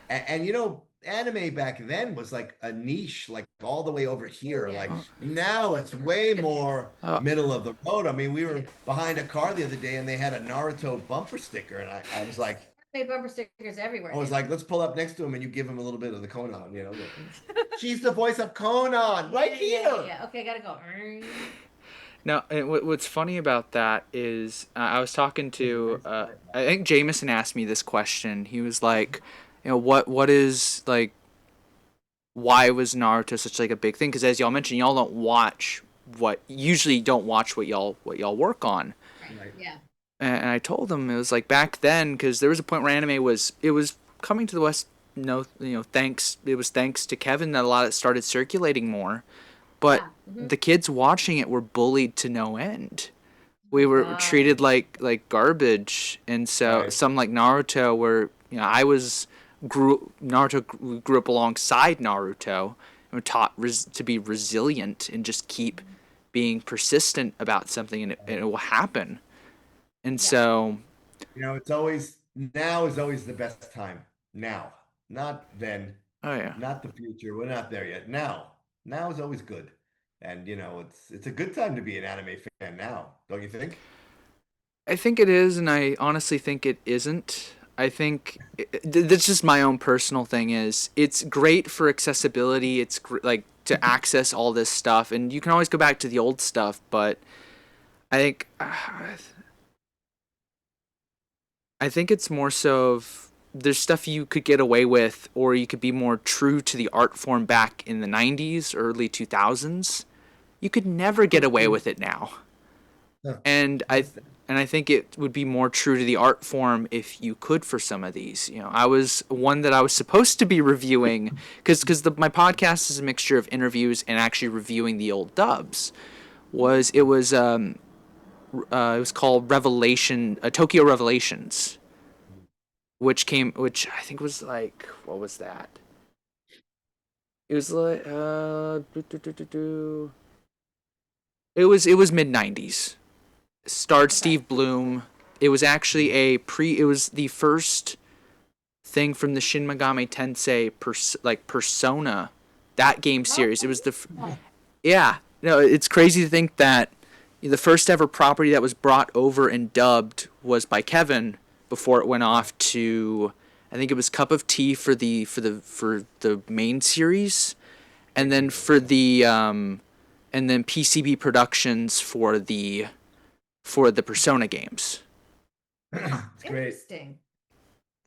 and you know, anime back then was like a niche, like all the way over here. Like now, it's way more middle of the road. I mean, we were behind a car the other day, and they had a Naruto bumper sticker, and I was like. They bumper stickers everywhere. I was like, let's pull up next to him and you give him a little bit of the Konan, you know. She's the voice of Konan right here. Yeah. Okay, gotta go. No, and what's funny about that is I was talking to I think Jameson asked me this question. He was like, you know, what is like, why was Naruto such like a big thing? Because as y'all mentioned, y'all don't watch what y'all work on. Right. Yeah. And I told him it was like back then, because there was a point where anime was coming to the West. Thanks to Kevin that a lot of it started circulating more, but the kids watching it were bullied to no end. We were treated like garbage, and so some like Naruto, where Naruto grew up alongside Naruto, and were taught to be resilient and just keep being persistent about something, and it will happen. And so, you know, now is always the best time. Now, not then. Oh yeah. Not the future. We're not there yet. Now is always good. And you know, it's a good time to be an anime fan now, don't you think? I think it is, and I honestly think it isn't. I think that's just my own personal thing. Is it's great for accessibility. It's like to access all this stuff, and you can always go back to the old stuff. But I think it's more so of there's stuff you could get away with, or you could be more true to the art form back in the 90s, early 2000s. You could never get away with it now. No. And I think it would be more true to the art form if you could for some of these. You know, I was one that I was supposed to be reviewing because my podcast is a mixture of interviews and actually reviewing the old dubs. It was called Tokyo Revelations, which I think was like, what was that? It was like it was mid-90s. Starred Steve Bloom. It was actually it was the first thing from the Shin Megami Tensei Persona, that game series. It was it's crazy to think that the first ever property that was brought over and dubbed was by Kevin before it went off to, I think it was Cup of Tea for the main series, and then and then PCB Productions for the Persona games. It's great. Interesting.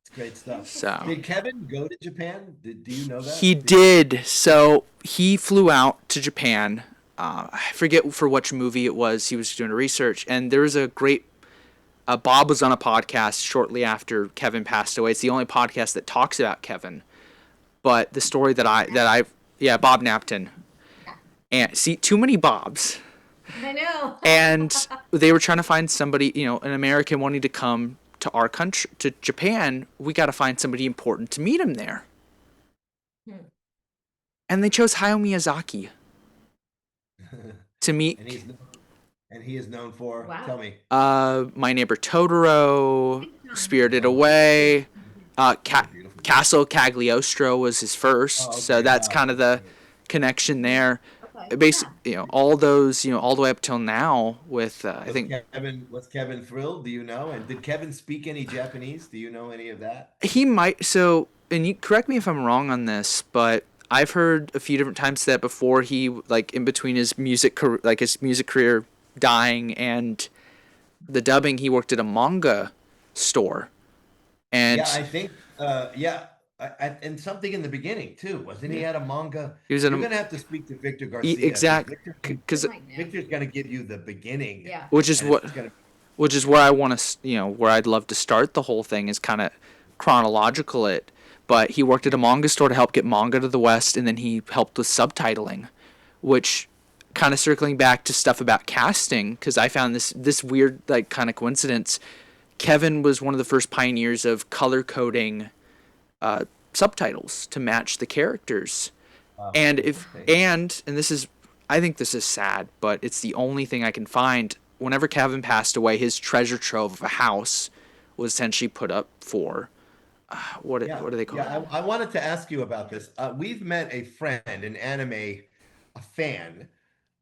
It's great stuff. So did Kevin go to Japan? Do you know that? He did. So he flew out to Japan. I forget for which movie it was. He was doing research, and there was a great. Bob was on a podcast shortly after Kevin passed away. It's the only podcast that talks about Kevin. But the story that I Bob Napton. And see, too many Bobs. I know. And they were trying to find somebody, an American wanting to come to our country, to Japan, we got to find somebody important to meet him there. And they chose Hayao Miyazaki to meet. And he is known for, tell me. My Neighbor Totoro, Spirited Away, Castle Cagliostro was his first, so that's kind of the connection there. Basically, all those, all the way up till now with, I think. Was Kevin thrilled? Do you know? And did Kevin speak any Japanese? Do you know any of that? He might. So, and you correct me if I'm wrong on this, but I've heard a few different times that before he, like, in between his music career dying and the dubbing, he worked at a manga store. And yeah, I think, and something in the beginning too, wasn't he? Had a manga. You're gonna have to speak to Victor Garcia. Exactly, because Victor's gonna give you the beginning. Yeah. Which is where I want to, where I'd love to start the whole thing is kind of chronological it. But he worked at a manga store to help get manga to the West, and then he helped with subtitling, which kind of circling back to stuff about casting, because I found this weird, like, kind of coincidence. Kevin was one of the first pioneers of color coding subtitles to match the characters. And this is, I think this is sad, but it's the only thing I can find. Whenever Kevin passed away, his treasure trove of a house was essentially put up for what do they call it? I wanted to ask you about this. We've met a friend, an anime, a fan,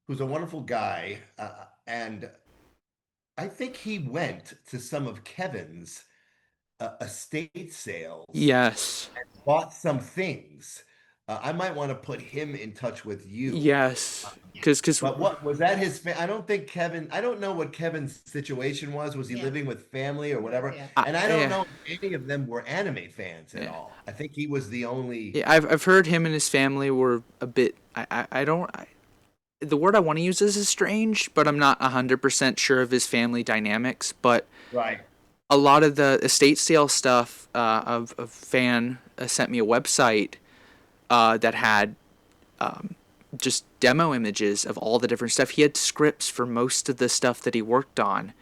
who's a wonderful guy, and I think he went to some of Kevin's estate sales. Yes. And bought some things. I might want to put him in touch with you. Yes. But what was that I don't think Kevin, I don't know what Kevin's situation was. Was he living with family or whatever? Yeah. And I don't know if any of them were anime fans at all. I think he was the only. Yeah, I've heard him and his family were a bit. The word I want to use is estranged, but I'm not 100% sure of his family dynamics. But a lot of the estate sale stuff of Fan sent me a website that had just demo images of all the different stuff. He had scripts for most of the stuff that he worked on.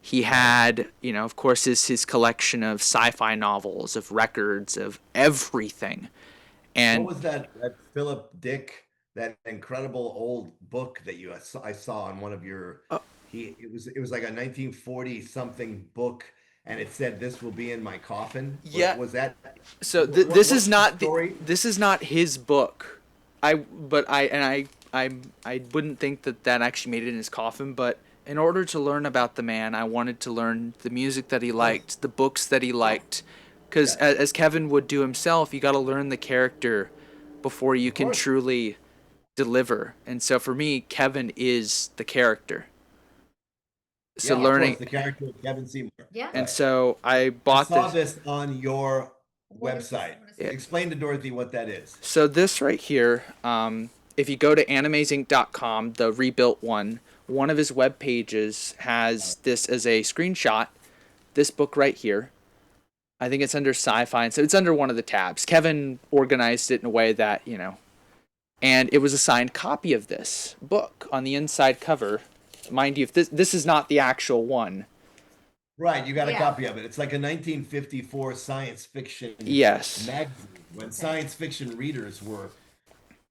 He had, of course, his collection of sci-fi novels, of records, of everything. And what was that Philip Dick? That incredible old book that I saw on one of your. It was like a 1940 something book, and it said, "This will be in my coffin." Was that? So this is not his book. I wouldn't think that actually made it in his coffin. But in order to learn about the man, I wanted to learn the music that he liked, the books that he liked, because as Kevin would do himself, you got to learn the character before you can truly deliver. And so for me, Kevin is the character. So learning the character of Kevin Seymour. Yeah. And so I saw this on your website. Yeah. Explain to Dorothy what that is. So this right here, if you go to animazeinc.com, the rebuilt one of his web pages has this as a screenshot. This book right here. I think it's under sci-fi, and so it's under one of the tabs. Kevin organized it in a way that, and it was a signed copy of this book on the inside cover. Mind you, if this is not the actual one. Right, you got a copy of it. It's like a 1954 science fiction magazine, when science fiction readers were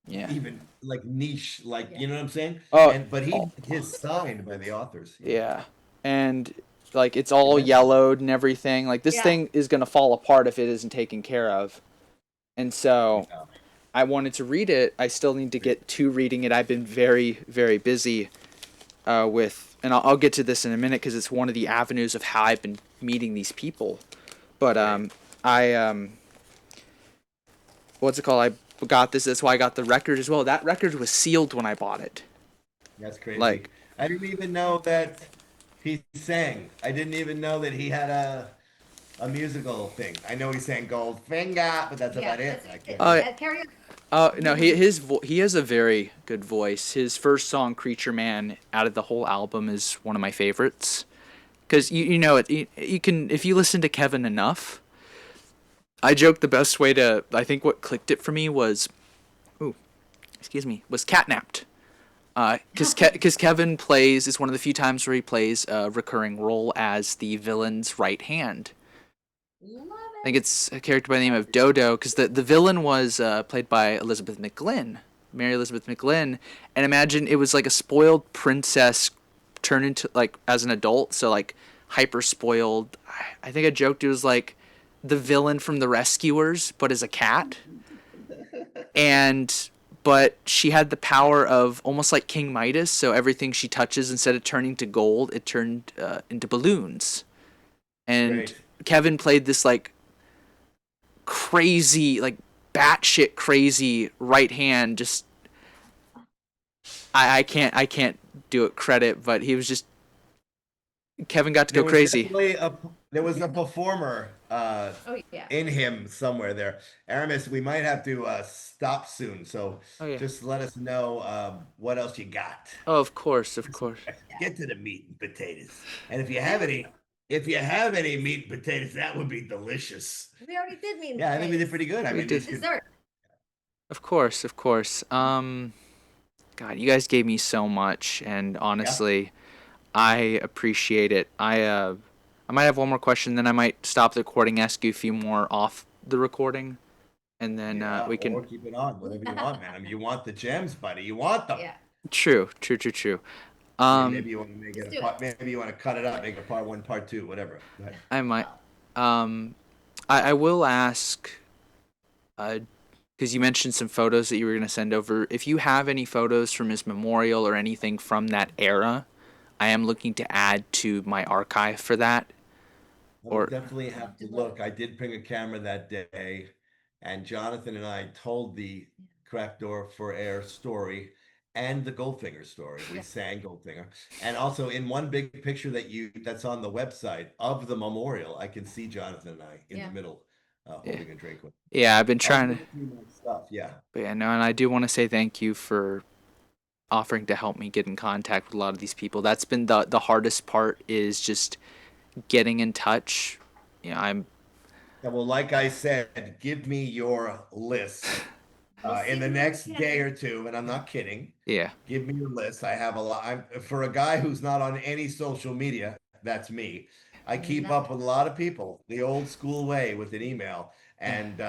even like niche, like, you know what I'm saying? But his signed by the authors. Yeah, and like it's all yellowed and everything. Like this thing is gonna fall apart if it isn't taken care of. And so I wanted to read it. I still need to get to reading it. I've been very, very busy and I'll get to this in a minute because it's one of the avenues of how I've been meeting these people. But what's it called? I got this. That's why I got the record as well. That record was sealed when I bought it. That's crazy. Like, I didn't even know that he sang. I didn't even know that he had a musical thing. I know he sang Goldfinger, but that's about it. Carry on. No, he has a very good voice. His first song, "Creature Man," out of the whole album, is one of my favorites. Because you can, if you listen to Kevin enough. I joke the best way to, I think what clicked it for me was Catnapped. Because Kevin it's one of the few times where he plays a recurring role as the villain's right hand. Love I it. think it's a character by the name of Dodo, because the villain was played by Elizabeth McGlynn, Mary Elizabeth McGlynn, and imagine it was like a spoiled princess turned into like as an adult, so like hyper spoiled. I think I joked it was like the villain from The Rescuers, but as a cat, and but she had the power of almost like King Midas, so everything she touches, instead of turning to gold, it turned into balloons. And Great. Kevin played this like crazy, like batshit crazy right hand. Just I can't do it credit, but he was just Kevin got to go There was crazy. definitely there was a performer Oh yeah. in him somewhere there. Aramis, we might have to stop soon, so Oh yeah. just let us know what else you got. Oh, of course, of course. Get to the meat and potatoes. And if you have any meat and potatoes, that would be delicious. We already did meet. Yeah, I think we did pretty good. I We mean, did. this could, Dessert. Of course, of course. God, you guys gave me so much, and yeah. honestly, I appreciate it. I might have one more question, then I might stop the recording, ask you a few more off the recording, and then Yeah, we can. or keep it on, whatever you want, man. I mean, you want the gems, buddy. You want them. Yeah. True, true, true, true. I mean, maybe you want to make Let's it a do part, it. maybe you want to cut it up, make it part one, part two, whatever. Go ahead. I might. Well, I will ask, because you mentioned some photos that you were going to send over. If you have any photos from his memorial or anything from that era, I am looking to add to my archive for that. I will Or definitely have to look. I did bring a camera that day, and Jonathan and I told the Craft Door for Air story and the Goldfinger story. We Yeah. sang Goldfinger. And also in one big picture that's on the website of the memorial, I can see Jonathan and I in Yeah. the middle yeah, holding a drink with. yeah, I've been I'll trying to. look through my stuff. Yeah. But yeah, no, and I do want to say thank you for offering to help me get in contact with a lot of these people. That's been the hardest part, is just getting in touch. You know, I'm Yeah, well, like I said, give me your list we'll see in the who next can. day or two, and I'm not kidding. yeah, Give me your list. I have a lot. For a guy who's not on any social media, that's me. I keep up with a lot of people the old school way with an email. And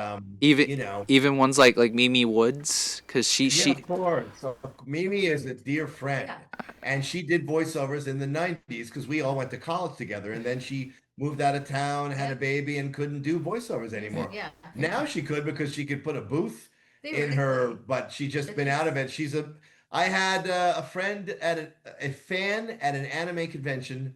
even even ones like Mimi Woods, because she yeah, she of course. So Mimi is a dear friend, Yeah. and she did voiceovers in the 90s because we all went to college together, and then she moved out of town, had a Yep. baby, and couldn't do voiceovers anymore. Yeah. Now she could because she could put a booth in her, Theoretically. but she just But been out of just- it. I had a friend a fan at an anime convention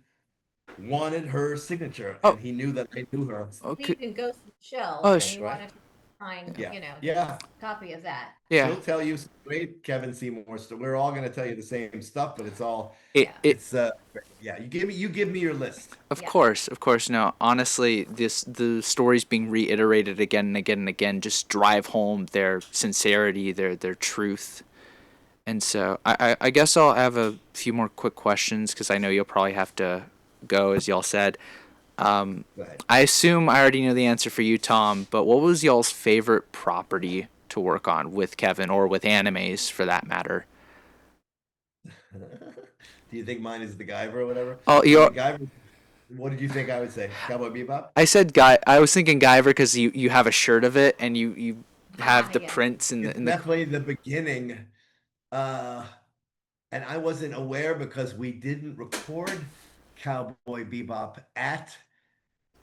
wanted her signature, oh and he knew that I knew her. okay Believed in Ghost in the Shell, oh and sh- he wanted to find, Yeah, you know, yeah. copy of that. yeah She'll tell you some great Kevin Seymour stuff. We're all going to tell you the same stuff, but it's all it Yeah. it it's yeah. You give me your list. of Yeah. course, of course. No, honestly, the stories being reiterated again and again and again just drive home their sincerity, their truth. And so I guess I'll have a few more quick questions, because I know you'll probably have to go, as y'all said. Go ahead. I assume I already know the answer for you, Tom, but what was y'all's favorite property to work on with Kevin, or with Animaze for that matter? Do you think mine is the Guyver or whatever? Oh, I mean, you're. Guyver. What did you think I would say? Cowboy Bebop? I said Guy. I was thinking Guyver because you have a shirt of it, and you have the Yeah. prints in It's the definitely the beginning. Uh, and I wasn't aware because we didn't record Cowboy Bebop at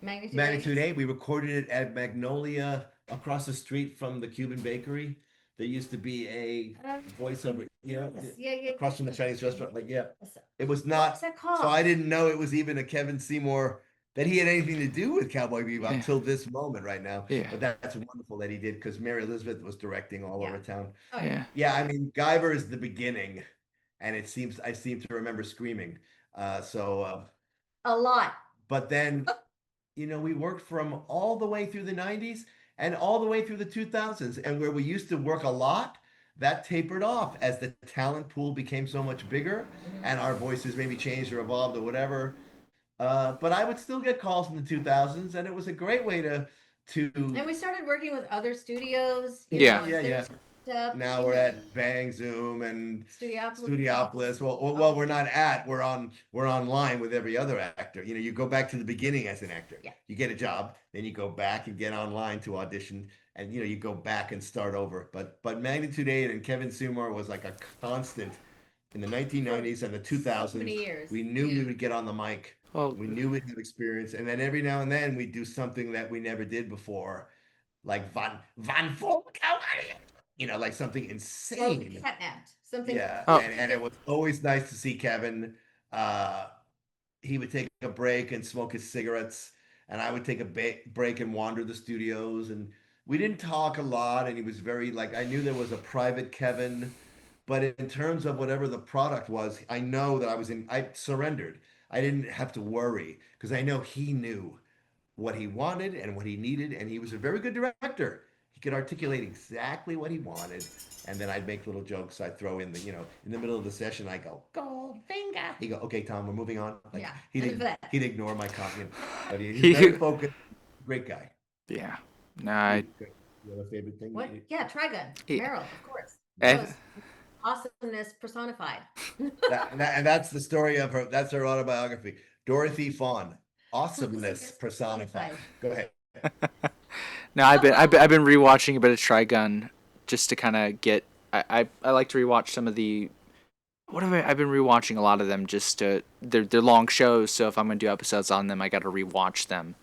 Magnitude 8. We recorded it at Magnolia across the street from the Cuban bakery. There used to be a voiceover, Yeah, yeah. across from the Chinese restaurant. Like, yeah, What's it was not. that called? So I didn't know it was even a Kevin Seymour, that he had anything to do with Cowboy Bebop Yeah. till this moment right now. Yeah. But that's wonderful that he did, because Mary Elizabeth was directing all over town. Oh, yeah. Yeah, I mean, Guyver is the beginning, and I seem to remember screaming. A lot. But then, we worked from all the way through the 90s and all the way through the 2000s, and where we used to work a lot, that tapered off as the talent pool became so much bigger, and our voices maybe changed or evolved or whatever. But I would still get calls in the 2000s, and it was a great way to And we started working with other studios. Yeah. Instead Yeah. of up. Now we're at Bang Zoom and Studiopolis. Studiopolis. Well, we're not at. We're online with every other actor. You know, you go back to the beginning as an actor. Yeah. You get a job, then you go back and get online to audition, and you go back and start over. But Magnitude 8 and Kevin Seymour was like a constant in the 1990s and the 2000s. So many years. We knew we would get on the mic. Well, We knew we'd have experience, and then every now and then we'd do something that we never did before, like Fahn like something insane. Catnapped. Something. Yeah, Oh. and it was always nice to see Kevin. He would take a break and smoke his cigarettes, and I would take a break and wander the studios, and we didn't talk a lot, and he was very I knew there was a private Kevin, but in terms of whatever the product was, I know that I surrendered. I didn't have to worry because I know he knew what he wanted and what he needed, and he was a very good director. He could articulate exactly what he wanted, and then I'd make little jokes. I'd throw in in the middle of the session, I go, Goldfinger. He'd go, okay, Tom, we're moving on. Yeah. He'd ignore my comment, but he's very focused. Great guy. Yeah. No, You have a favorite thing? What? Yeah, Trigun. Yeah. Meryl, of course. Eh. Awesomeness personified. And that's the story of her. That's her autobiography. Dorothy Fahn, awesomeness personified. Go ahead. No, I've been rewatching a bit of Trigun just to kind of get. I like to rewatch some of the. I've been rewatching a lot of them just to they're long shows, so if I'm gonna do episodes on them, I got to rewatch them.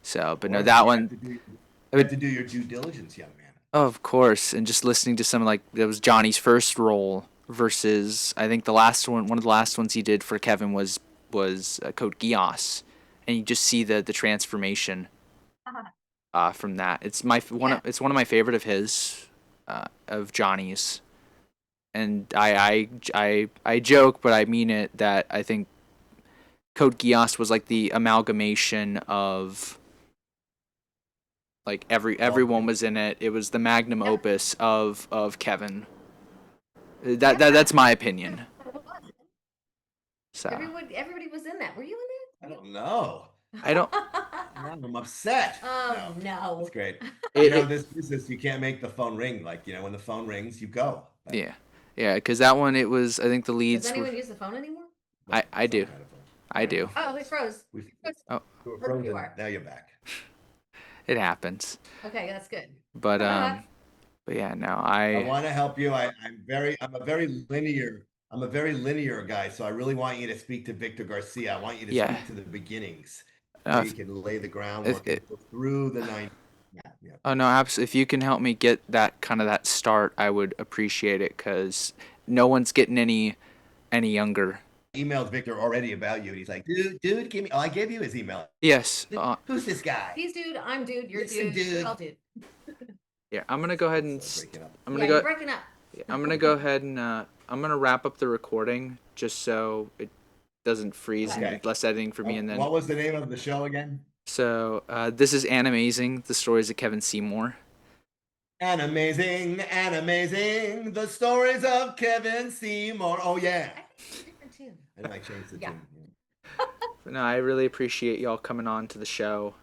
So, but no, that one. You have to do your due diligence, young man. Oh, of course, and just listening to some that was Johnny's first role versus I think the last one. One of the last ones he did for Kevin was Code Geass, and you just see the transformation from that. It's it's one of my favorite of his, of Johnny's, and I joke, but I mean it that I think Code Geass was like the amalgamation of. Like everyone was in it. It was the magnum opus of Kevin. That's my opinion. So Everybody was in that. Were you in I don't know. I don't. I'm upset. Oh no. That's great. It, This business, you can't make the phone ring. When the phone rings, you go. yeah, because that one it was. I think the leads. Does anyone use the phone anymore? I do. Some kind of phone. I do. Oh, we froze. We Oh. were frozen. You are. Now you're back. It happens. Okay, that's good. But yeah, no, I want to help you. I'm a very linear guy, so I really want you to speak to Victor Garcia. I want you to speak to the beginnings. So you can lay the groundwork and go through the 90s. Yeah. Oh no, absolutely. If you can help me get that start, I would appreciate it because no one's getting any younger. Emailed Victor already about you. He's like, dude, give me. Oh, I gave you his email. Yes. Who's this guy? He's dude. I'm dude. You're Listen, dude. dude. All dude. Yeah, I'm gonna go ahead and You're breaking up. I'm gonna go ahead and I'm gonna wrap up the recording just so it doesn't freeze and less editing for me. And then what was the name of the show again? So this is Animazing, the stories of Kevin Seymour. Animazing, the stories of Kevin Seymour. Oh yeah. I might change the tune. But no, I really appreciate y'all coming on to the show,